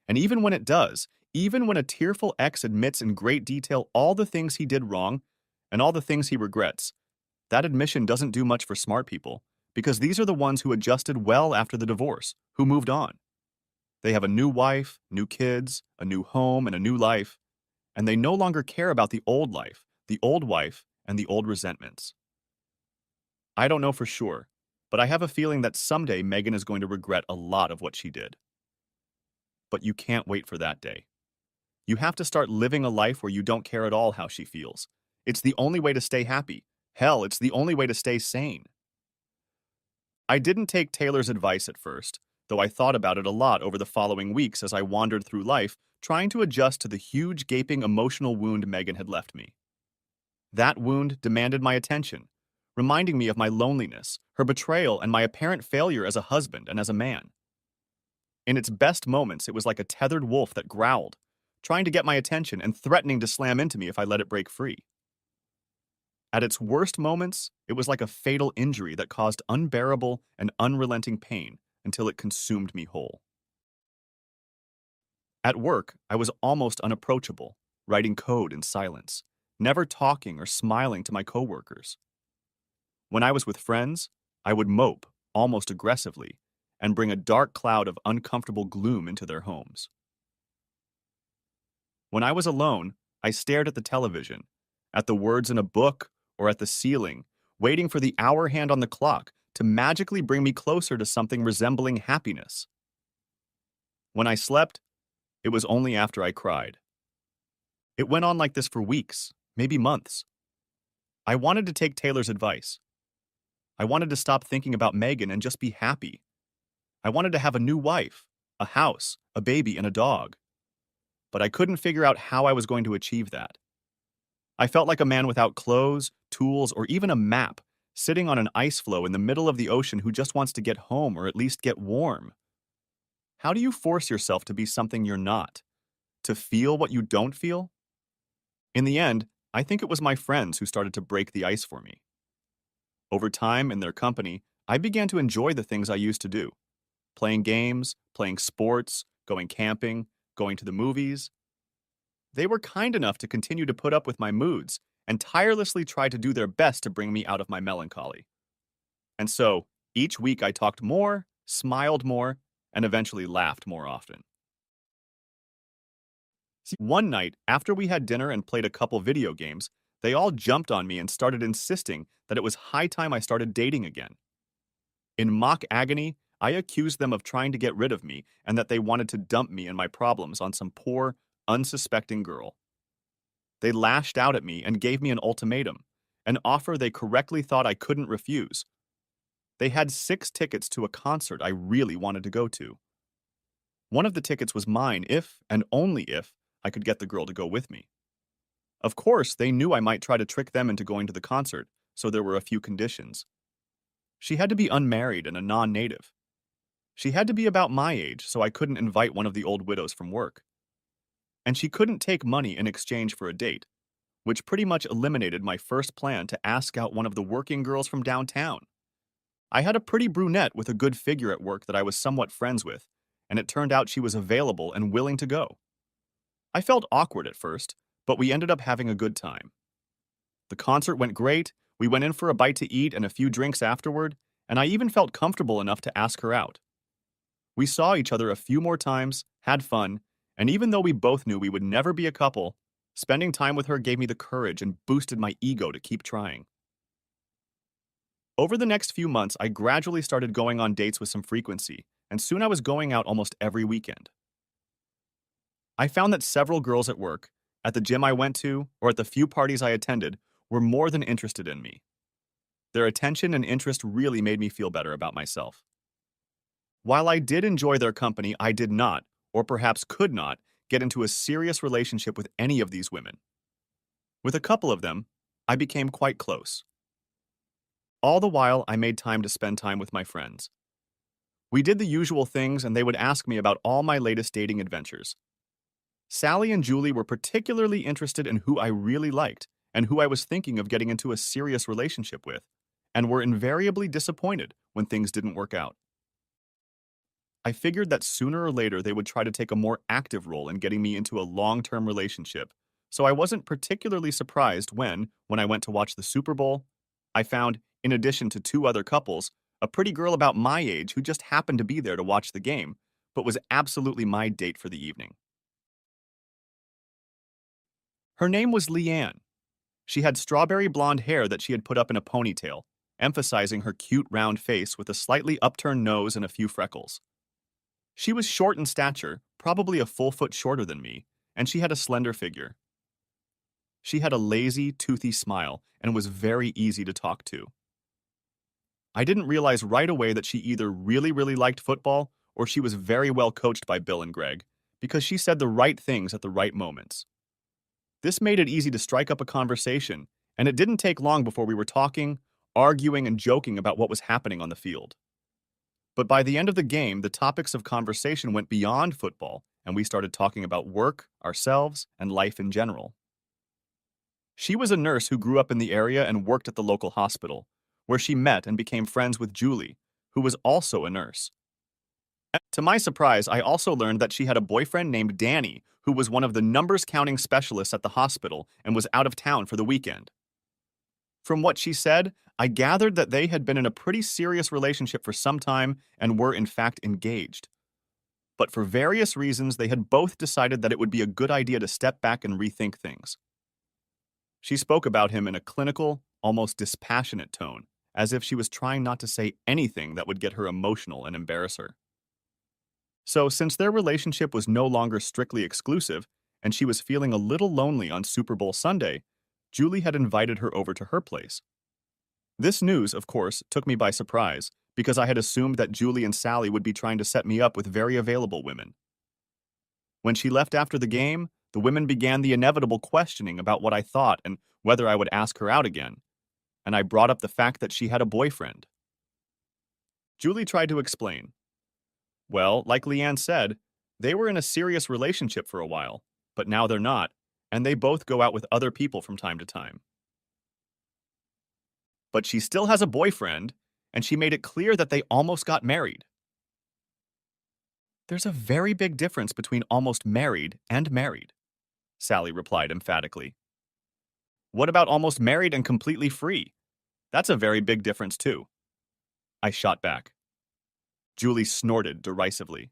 And even when it does, even when a tearful ex admits in great detail all the things he did wrong and all the things he regrets, that admission doesn't do much for smart people, because these are the ones who adjusted well after the divorce, who moved on. They have a new wife, new kids, a new home, and a new life, and they no longer care about the old life, the old wife, and the old resentments. I don't know for sure, but I have a feeling that someday Megan is going to regret a lot of what she did. But you can't wait for that day. You have to start living a life where you don't care at all how she feels. It's the only way to stay happy. Hell, it's the only way to stay sane. I didn't take Taylor's advice at first, though I thought about it a lot over the following weeks as I wandered through life, trying to adjust to the huge, gaping emotional wound Megan had left me. That wound demanded my attention, reminding me of my loneliness, her betrayal, and my apparent failure as a husband and as a man. In its best moments, it was like a tethered wolf that growled, trying to get my attention and threatening to slam into me if I let it break free. At its worst moments, it was like a fatal injury that caused unbearable and unrelenting pain until it consumed me whole. At work, I was almost unapproachable, writing code in silence, never talking or smiling to my coworkers. When I was with friends, I would mope, almost aggressively, and bring a dark cloud of uncomfortable gloom into their homes. When I was alone, I stared at the television, at the words in a book, or at the ceiling, waiting for the hour hand on the clock to magically bring me closer to something resembling happiness. When I slept, it was only after I cried. It went on like this for weeks, maybe months. I wanted to take Taylor's advice. I wanted to stop thinking about Megan and just be happy. I wanted to have a new wife, a house, a baby, and a dog. But I couldn't figure out how I was going to achieve that. I felt like a man without clothes, tools, or even a map, sitting on an ice floe in the middle of the ocean who just wants to get home or at least get warm. How do you force yourself to be something you're not? To feel what you don't feel? In the end, I think it was my friends who started to break the ice for me. Over time, in their company, I began to enjoy the things I used to do: playing games, playing sports, going camping, going to the movies. They were kind enough to continue to put up with my moods and tirelessly try to do their best to bring me out of my melancholy. And so, each week I talked more, smiled more, and eventually laughed more often. One night, after we had dinner and played a couple video games, they all jumped on me and started insisting that it was high time I started dating again. In mock agony, I accused them of trying to get rid of me and that they wanted to dump me and my problems on some poor, unsuspecting girl. They lashed out at me and gave me an ultimatum, an offer they correctly thought I couldn't refuse. They had 6 tickets to a concert I really wanted to go to. One of the tickets was mine if, and only if, I could get the girl to go with me. Of course, they knew I might try to trick them into going to the concert, so there were a few conditions. She had to be unmarried and a non-native. She had to be about my age, so I couldn't invite one of the old widows from work. And she couldn't take money in exchange for a date, which pretty much eliminated my first plan to ask out one of the working girls from downtown. I had a pretty brunette with a good figure at work that I was somewhat friends with, and it turned out she was available and willing to go. I felt awkward at first, but we ended up having a good time. The concert went great, we went in for a bite to eat and a few drinks afterward, and I even felt comfortable enough to ask her out. We saw each other a few more times, had fun, and even though we both knew we would never be a couple, spending time with her gave me the courage and boosted my ego to keep trying. Over the next few months, I gradually started going on dates with some frequency, and soon I was going out almost every weekend. I found that several girls at work, at the gym I went to, or at the few parties I attended, were more than interested in me. Their attention and interest really made me feel better about myself. While I did enjoy their company, I did not, or perhaps could not, get into a serious relationship with any of these women. With a couple of them, I became quite close. All the while, I made time to spend time with my friends. We did the usual things, and they would ask me about all my latest dating adventures. Sally and Julie were particularly interested in who I really liked and who I was thinking of getting into a serious relationship with, and were invariably disappointed when things didn't work out. I figured that sooner or later they would try to take a more active role in getting me into a long-term relationship, so I wasn't particularly surprised when I went to watch the Super Bowl, I found, in addition to 2 other couples, a pretty girl about my age who just happened to be there to watch the game, but was absolutely my date for the evening. Her name was Leanne. She had strawberry blonde hair that she had put up in a ponytail, emphasizing her cute round face with a slightly upturned nose and a few freckles. She was short in stature, probably a full foot shorter than me, and she had a slender figure. She had a lazy, toothy smile and was very easy to talk to. I didn't realize right away that she either really liked football or she was very well coached by Bill and Greg, because she said the right things at the right moments. This made it easy to strike up a conversation, and it didn't take long before we were talking, arguing, and joking about what was happening on the field. But by the end of the game, the topics of conversation went beyond football, and we started talking about work, ourselves, and life in general. She was a nurse who grew up in the area and worked at the local hospital, where she met and became friends with Julie, who was also a nurse. To my surprise, I also learned that she had a boyfriend named Danny, who was one of the numbers counting specialists at the hospital and was out of town for the weekend. From what she said, I gathered that they had been in a pretty serious relationship for some time and were in fact engaged. But for various reasons, they had both decided that it would be a good idea to step back and rethink things. She spoke about him in a clinical, almost dispassionate tone, as if she was trying not to say anything that would get her emotional and embarrass her. So, since their relationship was no longer strictly exclusive, and she was feeling a little lonely on Super Bowl Sunday, Julie had invited her over to her place. This news, of course, took me by surprise, because I had assumed that Julie and Sally would be trying to set me up with very available women. When she left after the game, the women began the inevitable questioning about what I thought and whether I would ask her out again, and I brought up the fact that she had a boyfriend. Julie tried to explain. Well, like Leanne said, they were in a serious relationship for a while, but now they're not, and they both go out with other people from time to time. But she still has a boyfriend, and she made it clear that they almost got married. There's a very big difference between almost married and married, Sally replied emphatically. What about almost married and completely free? That's a very big difference, too. I shot back. Julie snorted derisively.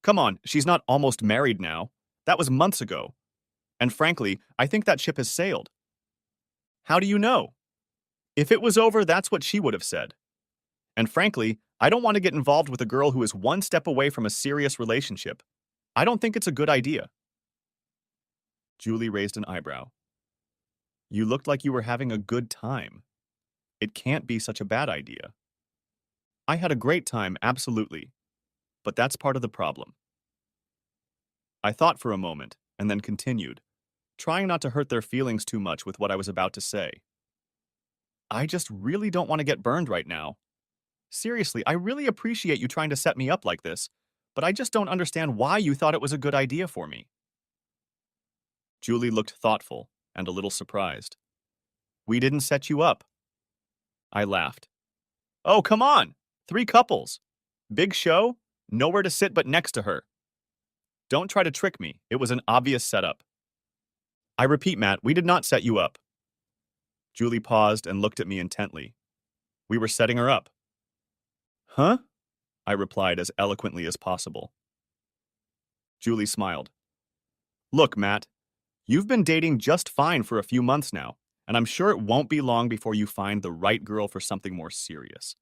Come on, she's not almost married now. That was months ago. And frankly, I think that ship has sailed. How do you know? If it was over, that's what she would have said. And frankly, I don't want to get involved with a girl who is one step away from a serious relationship. I don't think it's a good idea. Julie raised an eyebrow. You looked like you were having a good time. It can't be such a bad idea. I had a great time, absolutely. But that's part of the problem. I thought for a moment, and then continued, trying not to hurt their feelings too much with what I was about to say. I just really don't want to get burned right now. Seriously, I really appreciate you trying to set me up like this, but I just don't understand why you thought it was a good idea for me. Julie looked thoughtful and a little surprised. We didn't set you up. I laughed. Oh, come on! 3 couples. Big show? Nowhere to sit but next to her. Don't try to trick me. It was an obvious setup. I repeat, Matt, we did not set you up. Julie paused and looked at me intently. We were setting her up. Huh? I replied as eloquently as possible. Julie smiled. Look, Matt, you've been dating just fine for a few months now, and I'm sure it won't be long before you find the right girl for something more serious.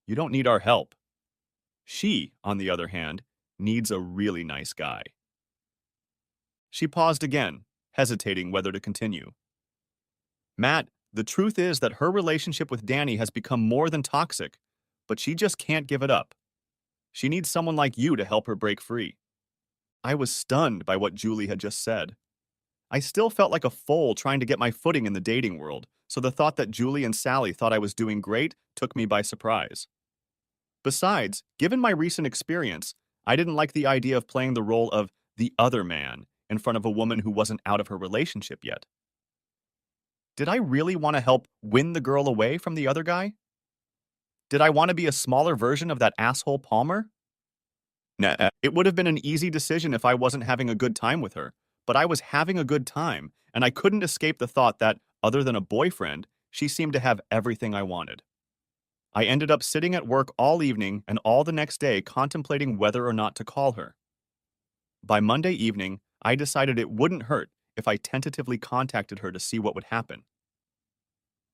You don't need our help. She, on the other hand, needs a really nice guy. She paused again, hesitating whether to continue. Matt, the truth is that her relationship with Danny has become more than toxic, but she just can't give it up. She needs someone like you to help her break free. I was stunned by what Julie had just said. I still felt like a fool trying to get my footing in the dating world, so the thought that Julie and Sally thought I was doing great took me by surprise. Besides, given my recent experience, I didn't like the idea of playing the role of the other man in front of a woman who wasn't out of her relationship yet. Did I really want to help win the girl away from the other guy? Did I want to be a smaller version of that asshole Palmer? Nah, it would have been an easy decision if I wasn't having a good time with her, but I was having a good time, and I couldn't escape the thought that, other than a boyfriend, she seemed to have everything I wanted. I ended up sitting at work all evening and all the next day contemplating whether or not to call her. By Monday evening, I decided it wouldn't hurt if I tentatively contacted her to see what would happen.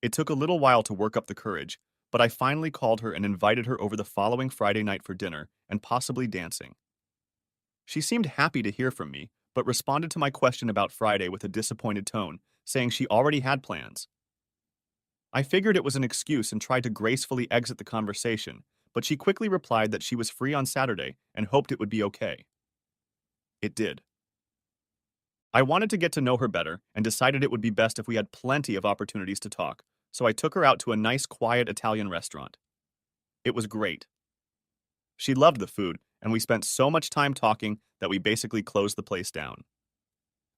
It took a little while to work up the courage, but I finally called her and invited her over the following Friday night for dinner and possibly dancing. She seemed happy to hear from me, but responded to my question about Friday with a disappointed tone, saying she already had plans. I figured it was an excuse and tried to gracefully exit the conversation, but she quickly replied that she was free on Saturday and hoped it would be okay. It did. I wanted to get to know her better and decided it would be best if we had plenty of opportunities to talk, so I took her out to a nice, quiet Italian restaurant. It was great. She loved the food, and we spent so much time talking that we basically closed the place down.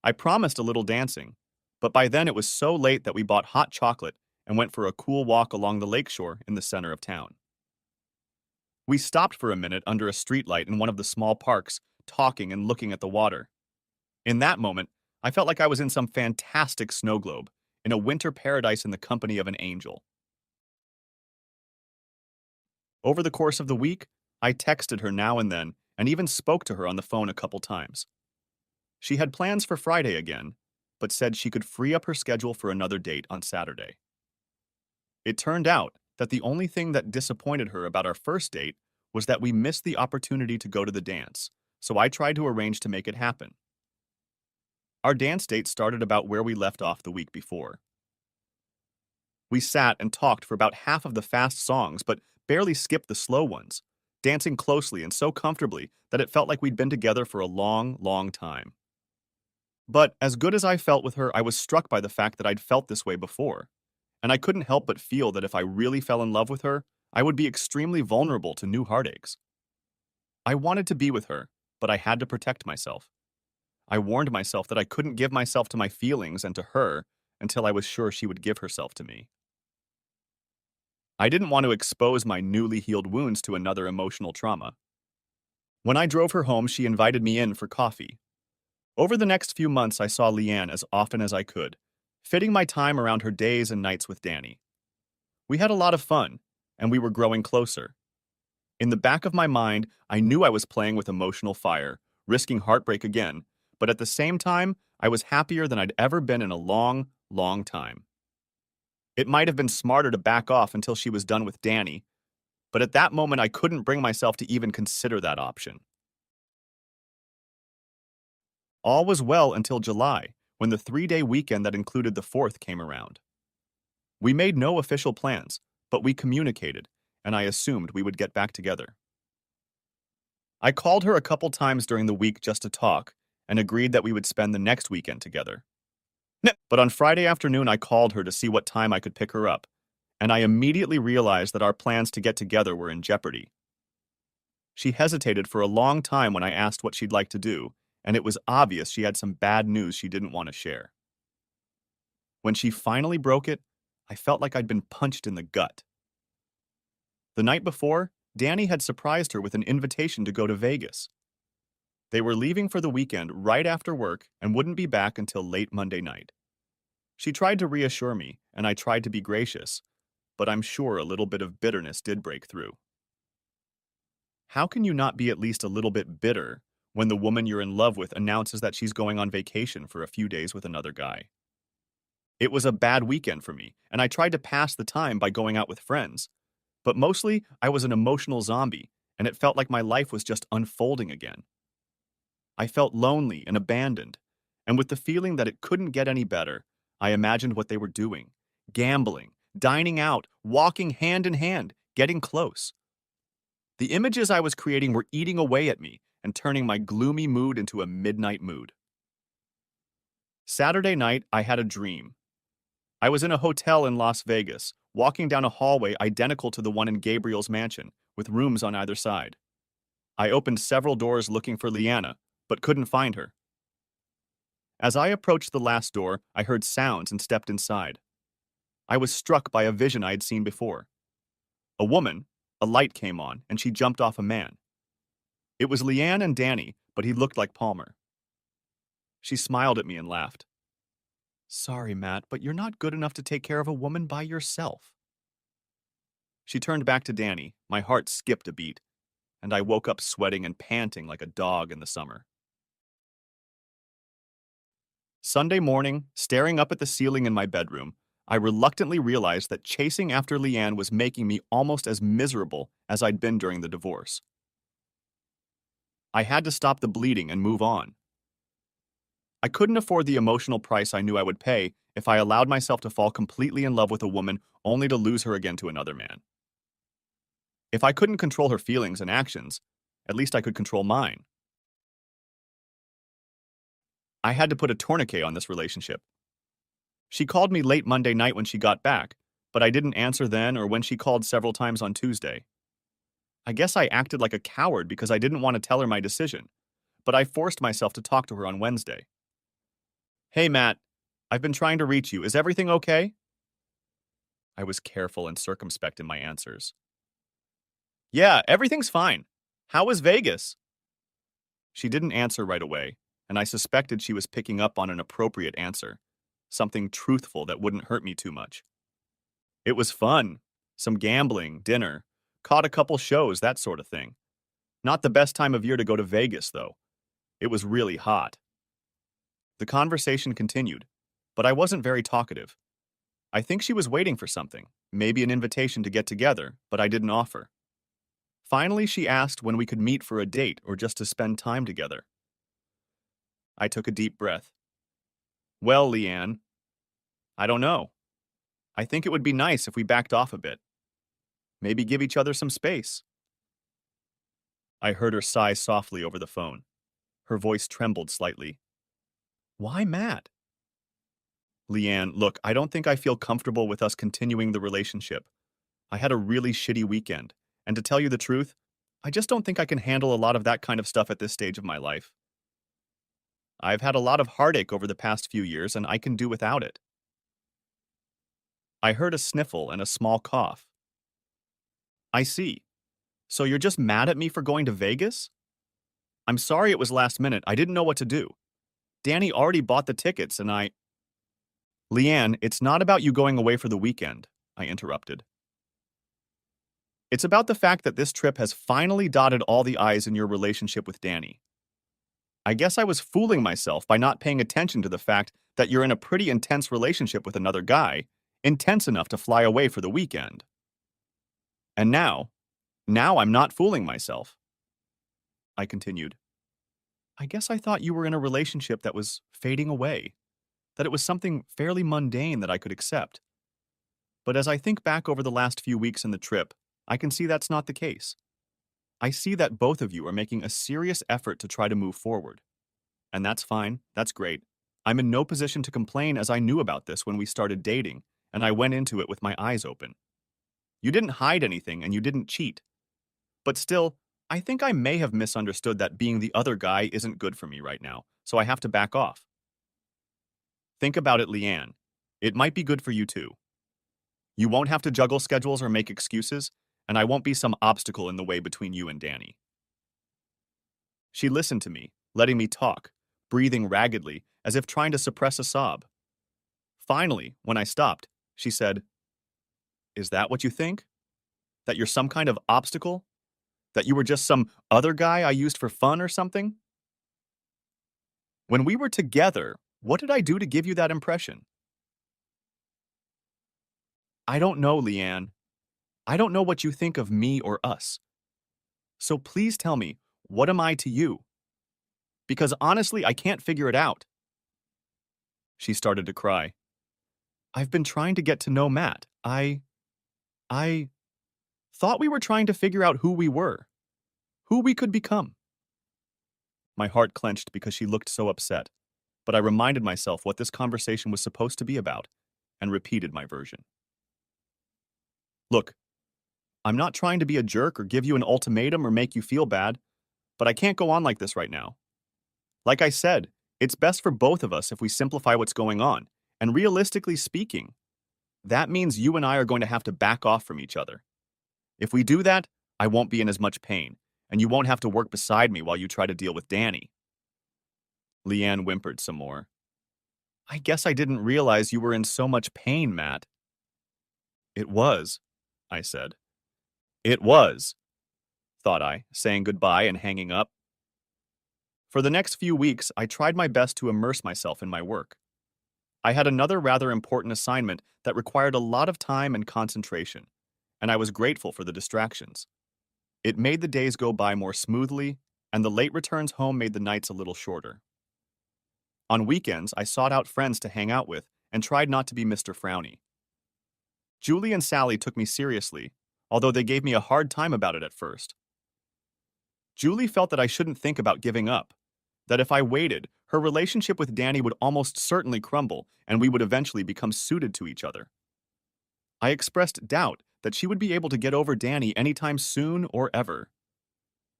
I promised a little dancing, but by then it was so late that we bought hot chocolate and went for a cool walk along the lakeshore in the center of town. We stopped for a minute under a streetlight in one of the small parks, talking and looking at the water. In that moment, I felt like I was in some fantastic snow globe, in a winter paradise in the company of an angel. Over the course of the week, I texted her now and then, and even spoke to her on the phone a couple times. She had plans for Friday again, but said she could free up her schedule for another date on Saturday. It turned out that the only thing that disappointed her about our first date was that we missed the opportunity to go to the dance, so I tried to arrange to make it happen. Our dance date started about where we left off the week before. We sat and talked for about half of the fast songs, but barely skipped the slow ones, dancing closely and so comfortably that it felt like we'd been together for a long, long time. But as good as I felt with her, I was struck by the fact that I'd felt this way before, and I couldn't help but feel that if I really fell in love with her, I would be extremely vulnerable to new heartaches. I wanted to be with her, but I had to protect myself. I warned myself that I couldn't give myself to my feelings and to her until I was sure she would give herself to me. I didn't want to expose my newly healed wounds to another emotional trauma. When I drove her home, she invited me in for coffee. Over the next few months, I saw Leanne as often as I could, fitting my time around her days and nights with Danny. We had a lot of fun, and we were growing closer. In the back of my mind, I knew I was playing with emotional fire, risking heartbreak again, but at the same time, I was happier than I'd ever been in a long, long time. It might have been smarter to back off until she was done with Danny, but at that moment I couldn't bring myself to even consider that option. All was well until July, when the 3-day weekend that included the 4th came around. We made no official plans, but we communicated, and I assumed we would get back together. I called her a couple times during the week just to talk, and agreed that we would spend the next weekend together. But on Friday afternoon, I called her to see what time I could pick her up, and I immediately realized that our plans to get together were in jeopardy. She hesitated for a long time when I asked what she'd like to do, and it was obvious she had some bad news she didn't want to share. When she finally broke it, I felt like I'd been punched in the gut. The night before, Danny had surprised her with an invitation to go to Vegas. They were leaving for the weekend right after work and wouldn't be back until late Monday night. She tried to reassure me, and I tried to be gracious, but I'm sure a little bit of bitterness did break through. How can you not be at least a little bit bitter when the woman you're in love with announces that she's going on vacation for a few days with another guy? It was a bad weekend for me, and I tried to pass the time by going out with friends. But mostly, I was an emotional zombie, and it felt like my life was just unfolding again. I felt lonely and abandoned, and with the feeling that it couldn't get any better, I imagined what they were doing: gambling, dining out, walking hand in hand, getting close. The images I was creating were eating away at me and turning my gloomy mood into a midnight mood. Saturday night, I had a dream. I was in a hotel in Las Vegas, walking down a hallway identical to the one in Gabriel's mansion, with rooms on either side. I opened several doors looking for Leanna, but couldn't find her. As I approached the last door, I heard sounds and stepped inside. I was struck by a vision I had seen before. A woman, a light came on, and she jumped off a man. It was Leanne and Danny, but he looked like Palmer. She smiled at me and laughed. "Sorry, Matt, but you're not good enough to take care of a woman by yourself." She turned back to Danny. My heart skipped a beat, and I woke up sweating and panting like a dog in the summer. Sunday morning, staring up at the ceiling in my bedroom, I reluctantly realized that chasing after Leanne was making me almost as miserable as I'd been during the divorce. I had to stop the bleeding and move on. I couldn't afford the emotional price I knew I would pay if I allowed myself to fall completely in love with a woman only to lose her again to another man. If I couldn't control her feelings and actions, at least I could control mine. I had to put a tourniquet on this relationship. She called me late Monday night when she got back, but I didn't answer then or when she called several times on Tuesday. I guess I acted like a coward because I didn't want to tell her my decision, but I forced myself to talk to her on Wednesday. "Hey, Matt, I've been trying to reach you. Is everything okay?" I was careful and circumspect in my answers. "Yeah, everything's fine. How was Vegas?" She didn't answer right away, and I suspected she was picking up on an appropriate answer, something truthful that wouldn't hurt me too much. "It was fun. Some gambling, dinner, caught a couple shows, that sort of thing. Not the best time of year to go to Vegas, though. It was really hot." The conversation continued, but I wasn't very talkative. I think she was waiting for something, maybe an invitation to get together, but I didn't offer. Finally, she asked when we could meet for a date or just to spend time together. I took a deep breath. "Well, Leanne, I don't know. I think it would be nice if we backed off a bit." Maybe give each other some space. I heard her sigh softly over the phone. Her voice trembled slightly. Why Matt? Leanne, look, I don't think I feel comfortable with us continuing the relationship. I had a really shitty weekend, and to tell you the truth, I just don't think I can handle a lot of that kind of stuff at this stage of my life. I've had a lot of heartache over the past few years, and I can do without it. I heard a sniffle and a small cough. I see. So you're just mad at me for going to Vegas? I'm sorry it was last minute. I didn't know what to do. Danny already bought the tickets, and Leanne, it's not about you going away for the weekend, I interrupted. It's about the fact that this trip has finally dotted all the I's in your relationship with Danny. I guess I was fooling myself by not paying attention to the fact that you're in a pretty intense relationship with another guy, intense enough to fly away for the weekend. And now I'm not fooling myself. I continued. I guess I thought you were in a relationship that was fading away, that it was something fairly mundane that I could accept. But as I think back over the last few weeks in the trip, I can see that's not the case. I see that both of you are making a serious effort to try to move forward. And that's fine, that's great. I'm in no position to complain as I knew about this when we started dating, and I went into it with my eyes open. You didn't hide anything and you didn't cheat. But still, I think I may have misunderstood that being the other guy isn't good for me right now, so I have to back off. Think about it, Leanne. It might be good for you too. You won't have to juggle schedules or make excuses, and I won't be some obstacle in the way between you and Danny. She listened to me, letting me talk, breathing raggedly, as if trying to suppress a sob. Finally, when I stopped, she said, Is that what you think? That you're some kind of obstacle? That you were just some other guy I used for fun or something? When we were together, what did I do to give you that impression? I don't know, Leanne. I don't know what you think of me or us. So please tell me, what am I to you? Because honestly, I can't figure it out. She started to cry. I've been trying to get to know Matt. I thought we were trying to figure out who we were, who we could become. My heart clenched because she looked so upset, but I reminded myself what this conversation was supposed to be about and repeated my version. Look, I'm not trying to be a jerk or give you an ultimatum or make you feel bad, but I can't go on like this right now. Like I said, it's best for both of us if we simplify what's going on, and realistically speaking, that means you and I are going to have to back off from each other. If we do that, I won't be in as much pain, and you won't have to work beside me while you try to deal with Danny. Leanne whimpered some more. I guess I didn't realize you were in so much pain, Matt. It was, I said. It was, thought I, saying goodbye and hanging up. For the next few weeks, I tried my best to immerse myself in my work. I had another rather important assignment that required a lot of time and concentration, and I was grateful for the distractions. It made the days go by more smoothly, and the late returns home made the nights a little shorter. On weekends, I sought out friends to hang out with and tried not to be Mr. Frowny. Julie and Sally took me seriously, although they gave me a hard time about it at first. Julie felt that I shouldn't think about giving up, that if I waited, her relationship with Danny would almost certainly crumble and we would eventually become suited to each other. I expressed doubt that she would be able to get over Danny anytime soon or ever.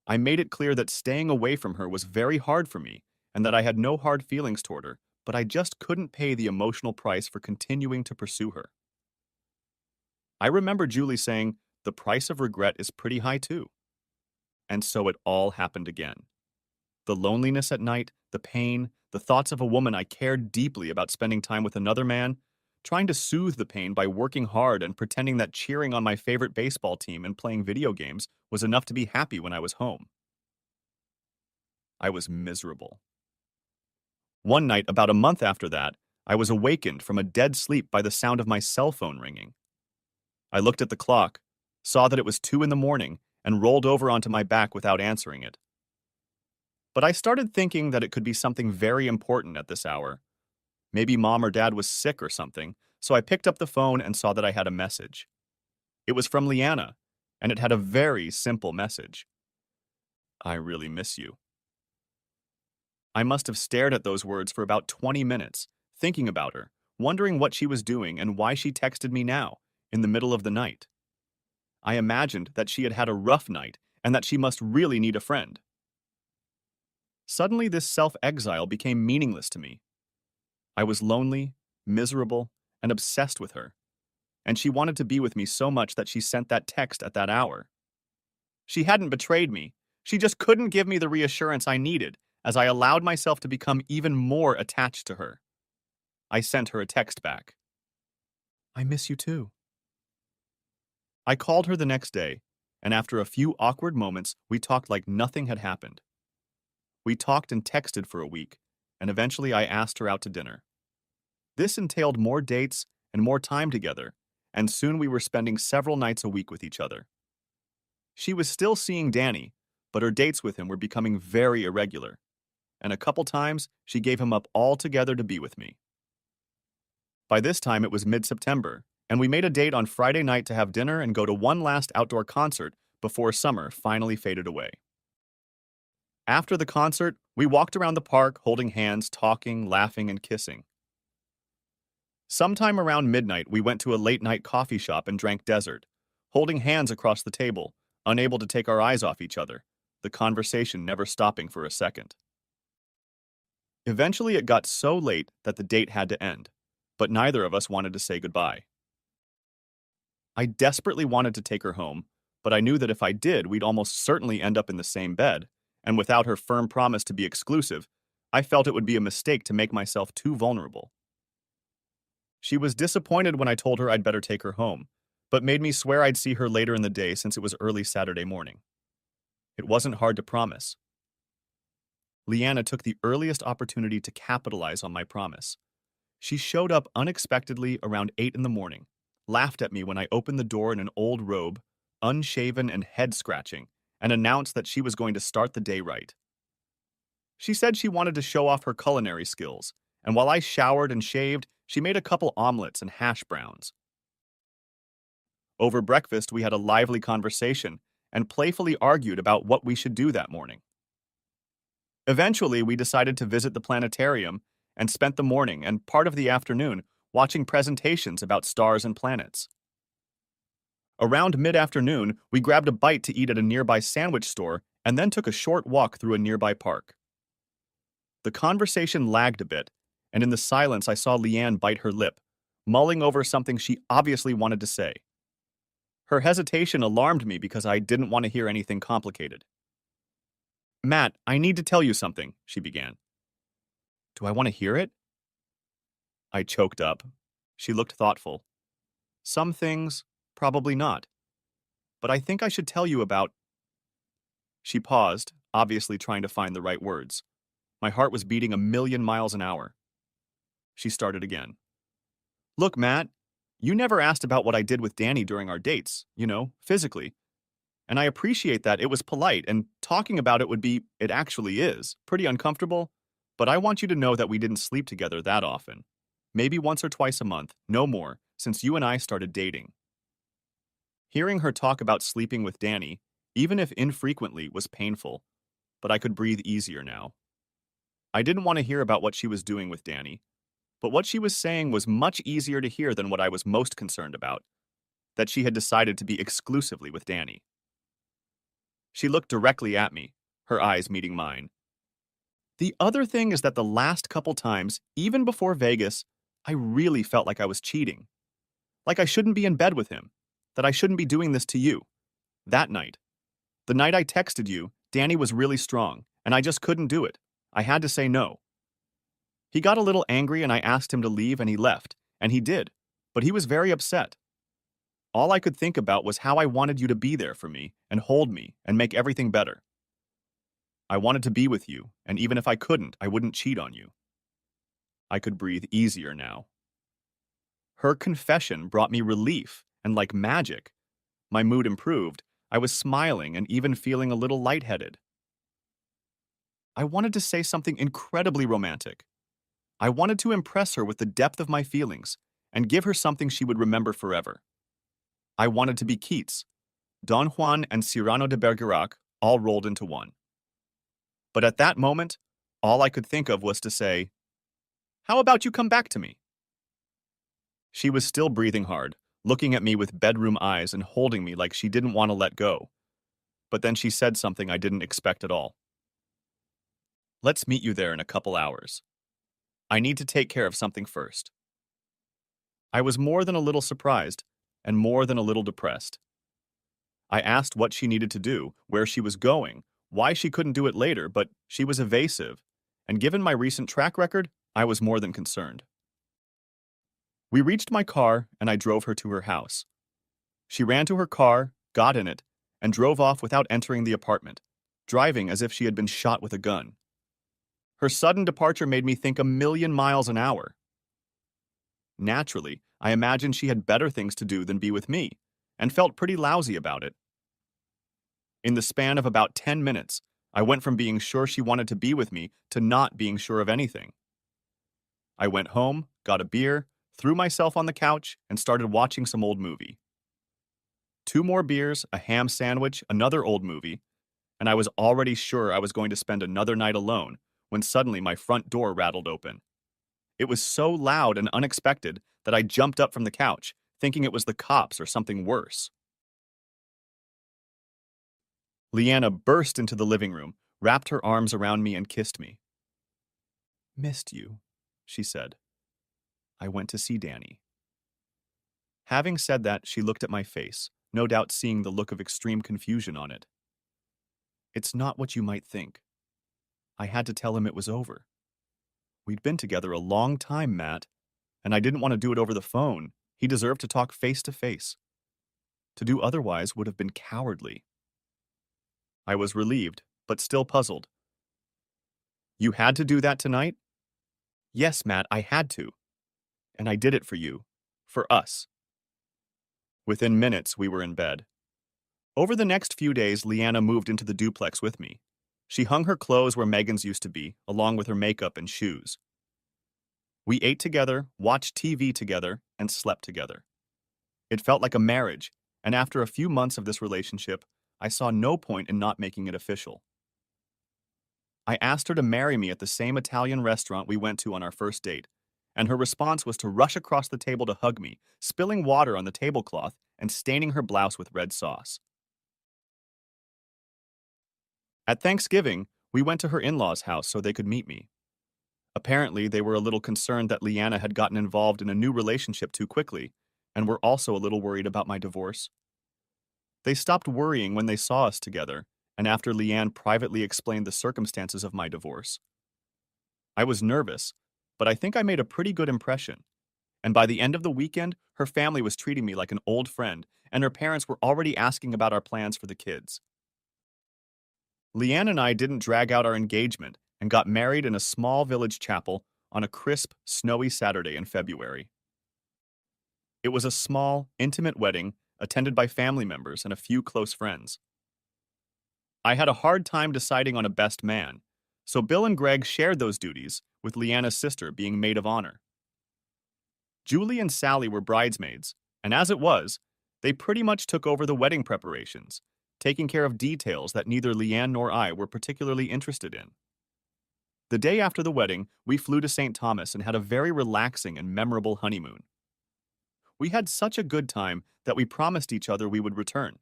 I made it clear that staying away from her was very hard for me and that I had no hard feelings toward her, but I just couldn't pay the emotional price for continuing to pursue her. I remember Julie saying, the price of regret is pretty high too. And so it all happened again. The loneliness at night, the pain, the thoughts of a woman I cared deeply about spending time with another man, trying to soothe the pain by working hard and pretending that cheering on my favorite baseball team and playing video games was enough to be happy when I was home. I was miserable. One night, about a month after that, I was awakened from a dead sleep by the sound of my cell phone ringing. I looked at the clock, saw that it was 2 in the morning, and rolled over onto my back without answering it. But I started thinking that it could be something very important at this hour. Maybe Mom or Dad was sick or something, so I picked up the phone and saw that I had a message. It was from Leanna, and it had a very simple message. I really miss you. I must have stared at those words for about 20 minutes, thinking about her, wondering what she was doing and why she texted me now, in the middle of the night. I imagined that she had had a rough night and that she must really need a friend. Suddenly, this self-exile became meaningless to me. I was lonely, miserable, and obsessed with her, and she wanted to be with me so much that she sent that text at that hour. She hadn't betrayed me. She just couldn't give me the reassurance I needed as I allowed myself to become even more attached to her. I sent her a text back. I miss you too. I called her the next day, and after a few awkward moments, we talked like nothing had happened. We talked and texted for a week, and eventually I asked her out to dinner. This entailed more dates and more time together, and soon we were spending several nights a week with each other. She was still seeing Danny, but her dates with him were becoming very irregular, and a couple times she gave him up altogether to be with me. By this time it was mid-September, and we made a date on Friday night to have dinner and go to one last outdoor concert before summer finally faded away. After the concert, we walked around the park holding hands, talking, laughing, and kissing. Sometime around midnight, we went to a late-night coffee shop and drank dessert, holding hands across the table, unable to take our eyes off each other, the conversation never stopping for a second. Eventually, it got so late that the date had to end, but neither of us wanted to say goodbye. I desperately wanted to take her home, but I knew that if I did, we'd almost certainly end up in the same bed, and without her firm promise to be exclusive, I felt it would be a mistake to make myself too vulnerable. She was disappointed when I told her I'd better take her home, but made me swear I'd see her later in the day since it was early Saturday morning. It wasn't hard to promise. Leanna took the earliest opportunity to capitalize on my promise. She showed up unexpectedly around 8 in the morning, laughed at me when I opened the door in an old robe, unshaven and head-scratching, and announced that she was going to start the day right. She said she wanted to show off her culinary skills, and while I showered and shaved, she made a couple omelets and hash browns. Over breakfast, we had a lively conversation and playfully argued about what we should do that morning. Eventually, we decided to visit the planetarium and spent the morning and part of the afternoon watching presentations about stars and planets. Around mid-afternoon, we grabbed a bite to eat at a nearby sandwich store and then took a short walk through a nearby park. The conversation lagged a bit, and in the silence I saw Leanne bite her lip, mulling over something she obviously wanted to say. Her hesitation alarmed me because I didn't want to hear anything complicated. Matt, I need to tell you something, she began. Do I want to hear it? I choked up. She looked thoughtful. Some things, probably not. But I think I should tell you about... She paused, obviously trying to find the right words. My heart was beating 1,000,000 miles an hour. She started again. Look, Matt, you never asked about what I did with Danny during our dates, physically. And I appreciate that it was polite, and talking about it would be, it actually is, pretty uncomfortable, but I want you to know that we didn't sleep together that often. Maybe once or twice a month, no more, since you and I started dating. Hearing her talk about sleeping with Danny, even if infrequently, was painful, but I could breathe easier now. I didn't want to hear about what she was doing with Danny, but what she was saying was much easier to hear than what I was most concerned about, that she had decided to be exclusively with Danny. She looked directly at me, her eyes meeting mine. The other thing is that the last couple times, even before Vegas, I really felt like I was cheating. Like I shouldn't be in bed with him, that I shouldn't be doing this to you. That night. The night I texted you, Danny was really strong, and I just couldn't do it. I had to say no. He got a little angry and I asked him to leave and he left, and he did, but he was very upset. All I could think about was how I wanted you to be there for me and hold me and make everything better. I wanted to be with you, and even if I couldn't, I wouldn't cheat on you. I could breathe easier now. Her confession brought me relief, and like magic, my mood improved. I was smiling and even feeling a little lightheaded. I wanted to say something incredibly romantic. I wanted to impress her with the depth of my feelings and give her something she would remember forever. I wanted to be Keats, Don Juan and Cyrano de Bergerac all rolled into one. But at that moment, all I could think of was to say, "How about you come back to me?" She was still breathing hard, looking at me with bedroom eyes and holding me like she didn't want to let go. But then she said something I didn't expect at all. "Let's meet you there in a couple hours. I need to take care of something first." I was more than a little surprised and more than a little depressed. I asked what she needed to do, where she was going, why she couldn't do it later, but she was evasive, and given my recent track record, I was more than concerned. We reached my car, and I drove her to her house. She ran to her car, got in it, and drove off without entering the apartment, driving as if she had been shot with a gun. Her sudden departure made me think a million miles an hour. Naturally, I imagined she had better things to do than be with me, and felt pretty lousy about it. In the span of about 10 minutes, I went from being sure she wanted to be with me to not being sure of anything. I went home, got a beer, threw myself on the couch, and started watching some old movie. 2 more beers, a ham sandwich, another old movie, and I was already sure I was going to spend another night alone when suddenly my front door rattled open. It was so loud and unexpected that I jumped up from the couch, thinking it was the cops or something worse. Leanna burst into the living room, wrapped her arms around me, and kissed me. "Missed you," she said. "I went to see Danny." Having said that, she looked at my face, no doubt seeing the look of extreme confusion on it. "It's not what you might think. I had to tell him it was over. We'd been together a long time, Matt, and I didn't want to do it over the phone. He deserved to talk face to face. To do otherwise would have been cowardly." I was relieved, but still puzzled. "You had to do that tonight?" "Yes, Matt, I had to. And I did it for you. For us." Within minutes, we were in bed. Over the next few days, Leanna moved into the duplex with me. She hung her clothes where Megan's used to be, along with her makeup and shoes. We ate together, watched TV together, and slept together. It felt like a marriage, and after a few months of this relationship, I saw no point in not making it official. I asked her to marry me at the same Italian restaurant we went to on our first date, and her response was to rush across the table to hug me, spilling water on the tablecloth and staining her blouse with red sauce. At Thanksgiving, we went to her in-laws' house so they could meet me. Apparently, they were a little concerned that Leanna had gotten involved in a new relationship too quickly, and were also a little worried about my divorce. They stopped worrying when they saw us together, and after Leanne privately explained the circumstances of my divorce. I was nervous, but I think I made a pretty good impression. And by the end of the weekend, her family was treating me like an old friend, and her parents were already asking about our plans for the kids. Leanne and I didn't drag out our engagement and got married in a small village chapel on a crisp, snowy Saturday in February. It was a small, intimate wedding attended by family members and a few close friends. I had a hard time deciding on a best man, so Bill and Greg shared those duties, with Leanna's sister being maid of honor. Julie and Sally were bridesmaids, and as it was, they pretty much took over the wedding preparations, taking care of details that neither Leanne nor I were particularly interested in. The day after the wedding, we flew to St. Thomas and had a very relaxing and memorable honeymoon. We had such a good time that we promised each other we would return,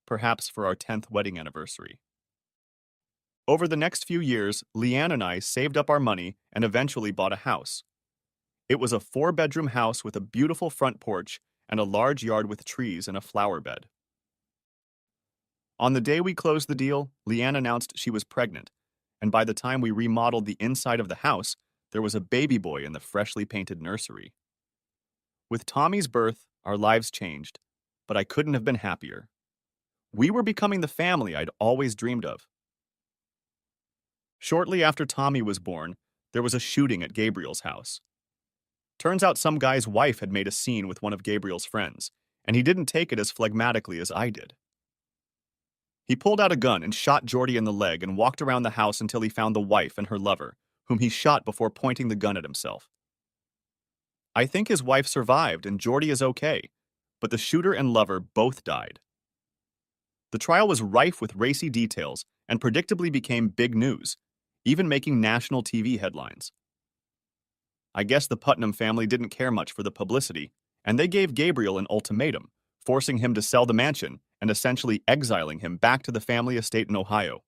perhaps for our 10th wedding anniversary. Over the next few years, Leanne and I saved up our money and eventually bought a house. It was a 4-bedroom house with a beautiful front porch and a large yard with trees and a flower bed. On the day we closed the deal, Leanne announced she was pregnant, and by the time we remodeled the inside of the house, there was a baby boy in the freshly painted nursery. With Tommy's birth, our lives changed, but I couldn't have been happier. We were becoming the family I'd always dreamed of. Shortly after Tommy was born, there was a shooting at Gabriel's house. Turns out some guy's wife had made a scene with one of Gabriel's friends, and he didn't take it as phlegmatically as I did. He pulled out a gun and shot Jordy in the leg and walked around the house until he found the wife and her lover, whom he shot before pointing the gun at himself. I think his wife survived and Jordy is okay, but the shooter and lover both died. The trial was rife with racy details and predictably became big news, even making national TV headlines. I guess the Putnam family didn't care much for the publicity, and they gave Gabriel an ultimatum, forcing him to sell the mansion and essentially exiling him back to the family estate in Ohio.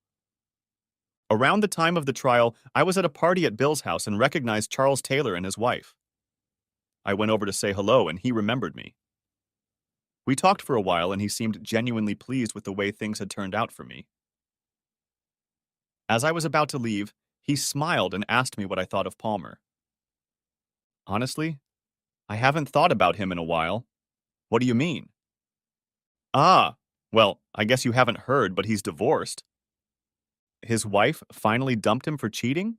Around the time of the trial, I was at a party at Bill's house and recognized Charles Taylor and his wife. I went over to say hello, and he remembered me. We talked for a while, and he seemed genuinely pleased with the way things had turned out for me. As I was about to leave, he smiled and asked me what I thought of Palmer. Honestly, I haven't thought about him in a while. What do you mean? Ah, well, I guess you haven't heard, but he's divorced. His wife finally dumped him for cheating?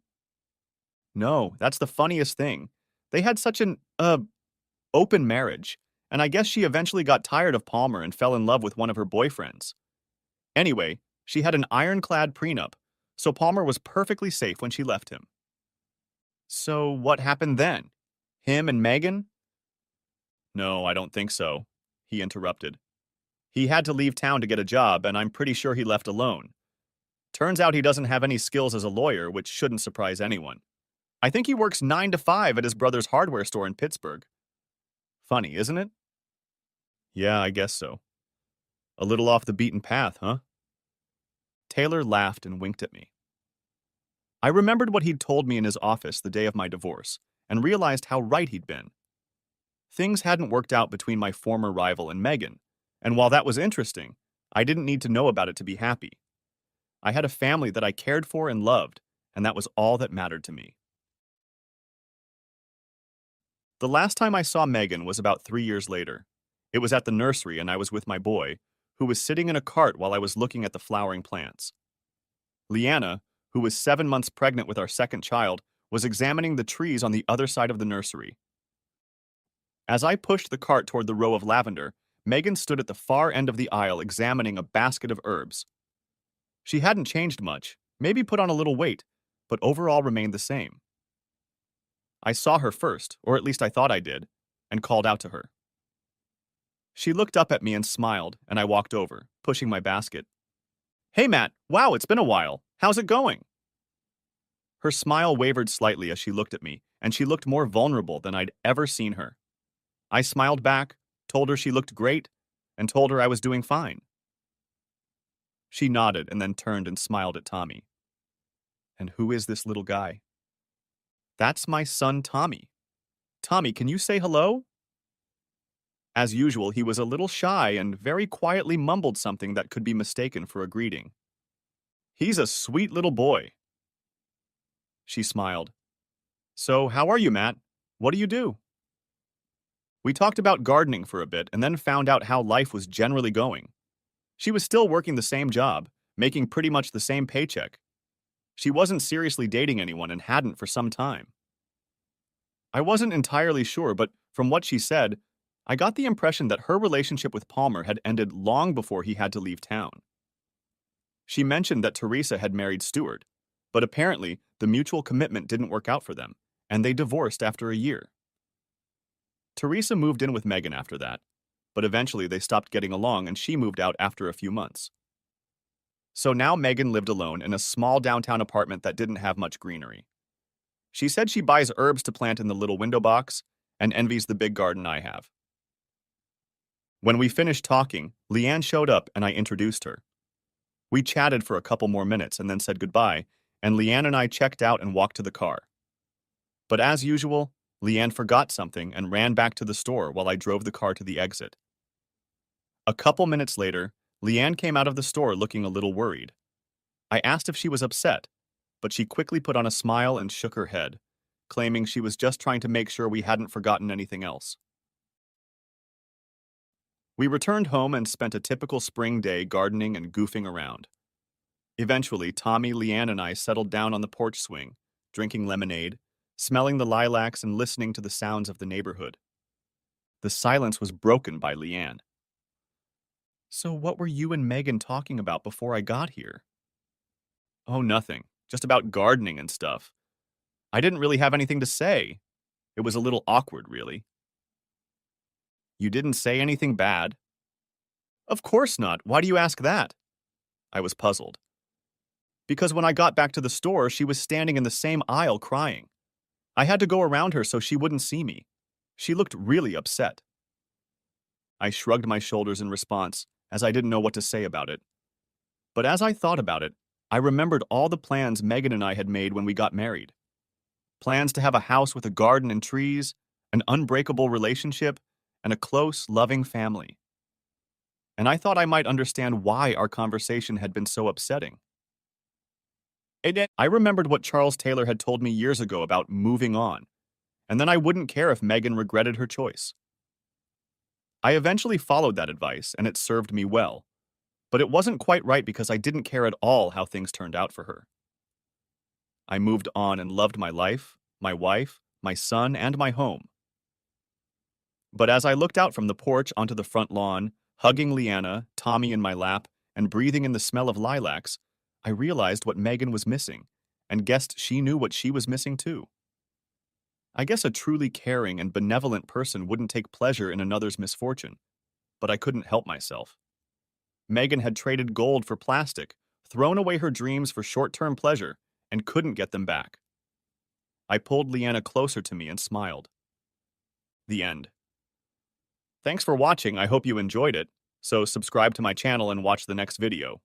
No, that's the funniest thing. They had such an, open marriage, and I guess she eventually got tired of Palmer and fell in love with one of her boyfriends. Anyway, she had an ironclad prenup, so Palmer was perfectly safe when she left him. So what happened then? Him and Megan? No, I don't think so, he interrupted. He had to leave town to get a job, and I'm pretty sure he left alone. Turns out he doesn't have any skills as a lawyer, which shouldn't surprise anyone. I think he works 9 to 5 at his brother's hardware store in Pittsburgh. Funny, isn't it? Yeah, I guess so. A little off the beaten path, huh? Taylor laughed and winked at me. I remembered what he'd told me in his office the day of my divorce, and realized how right he'd been. Things hadn't worked out between my former rival and Megan, and while that was interesting, I didn't need to know about it to be happy. I had a family that I cared for and loved, and that was all that mattered to me. The last time I saw Megan was about 3 years later. It was at the nursery, and I was with my boy, who was sitting in a cart while I was looking at the flowering plants. Leanna, who was 7 months pregnant with our second child, was examining the trees on the other side of the nursery. As I pushed the cart toward the row of lavender, Megan stood at the far end of the aisle examining a basket of herbs. She hadn't changed much, maybe put on a little weight, but overall remained the same. I saw her first, or at least I thought I did, and called out to her. She looked up at me and smiled, and I walked over, pushing my basket. Hey, Matt, wow, it's been a while. How's it going? Her smile wavered slightly as she looked at me, and she looked more vulnerable than I'd ever seen her. I smiled back, told her she looked great, and told her I was doing fine. She nodded and then turned and smiled at Tommy. And who is this little guy? That's my son, Tommy. Tommy, can you say hello? As usual, he was a little shy and very quietly mumbled something that could be mistaken for a greeting. He's a sweet little boy. She smiled. So, how are you, Matt? What do you do? We talked about gardening for a bit and then found out how life was generally going. She was still working the same job, making pretty much the same paycheck. She wasn't seriously dating anyone and hadn't for some time. I wasn't entirely sure, but from what she said, I got the impression that her relationship with Palmer had ended long before he had to leave town. She mentioned that Teresa had married Stewart, but apparently the mutual commitment didn't work out for them, and they divorced after a year. Teresa moved in with Megan after that, but eventually they stopped getting along and she moved out after a few months. So now Megan lived alone in a small downtown apartment that didn't have much greenery. She said she buys herbs to plant in the little window box and envies the big garden I have. When we finished talking, Leanne showed up and I introduced her. We chatted for a couple more minutes and then said goodbye, and Leanne and I checked out and walked to the car. But as usual, Leanne forgot something and ran back to the store while I drove the car to the exit. A couple minutes later, Leanne came out of the store looking a little worried. I asked if she was upset, but she quickly put on a smile and shook her head, claiming she was just trying to make sure we hadn't forgotten anything else. We returned home and spent a typical spring day gardening and goofing around. Eventually, Tommy, Leanne, and I settled down on the porch swing, drinking lemonade, smelling the lilacs and listening to the sounds of the neighborhood. The silence was broken by Leanne. So what were you and Megan talking about before I got here? Oh, nothing. Just about gardening and stuff. I didn't really have anything to say. It was a little awkward, really. You didn't say anything bad? Of course not. Why do you ask that? I was puzzled. Because when I got back to the store, she was standing in the same aisle crying. I had to go around her so she wouldn't see me. She looked really upset. I shrugged my shoulders in response, as I didn't know what to say about it. But as I thought about it, I remembered all the plans Megan and I had made when we got married. Plans to have a house with a garden and trees, an unbreakable relationship, and a close, loving family. And I thought I might understand why our conversation had been so upsetting. I remembered what Charles Taylor had told me years ago about moving on, and then I wouldn't care if Megan regretted her choice. I eventually followed that advice, and it served me well, but it wasn't quite right because I didn't care at all how things turned out for her. I moved on and loved my life, my wife, my son, and my home. But as I looked out from the porch onto the front lawn, hugging Leanna, Tommy in my lap, and breathing in the smell of lilacs, I realized what Megan was missing, and guessed she knew what she was missing too. I guess a truly caring and benevolent person wouldn't take pleasure in another's misfortune, but I couldn't help myself. Megan had traded gold for plastic, thrown away her dreams for short-term pleasure, and couldn't get them back. I pulled Leanna closer to me and smiled. The end. Thanks for watching. I hope you enjoyed it. So subscribe to my channel and watch the next video.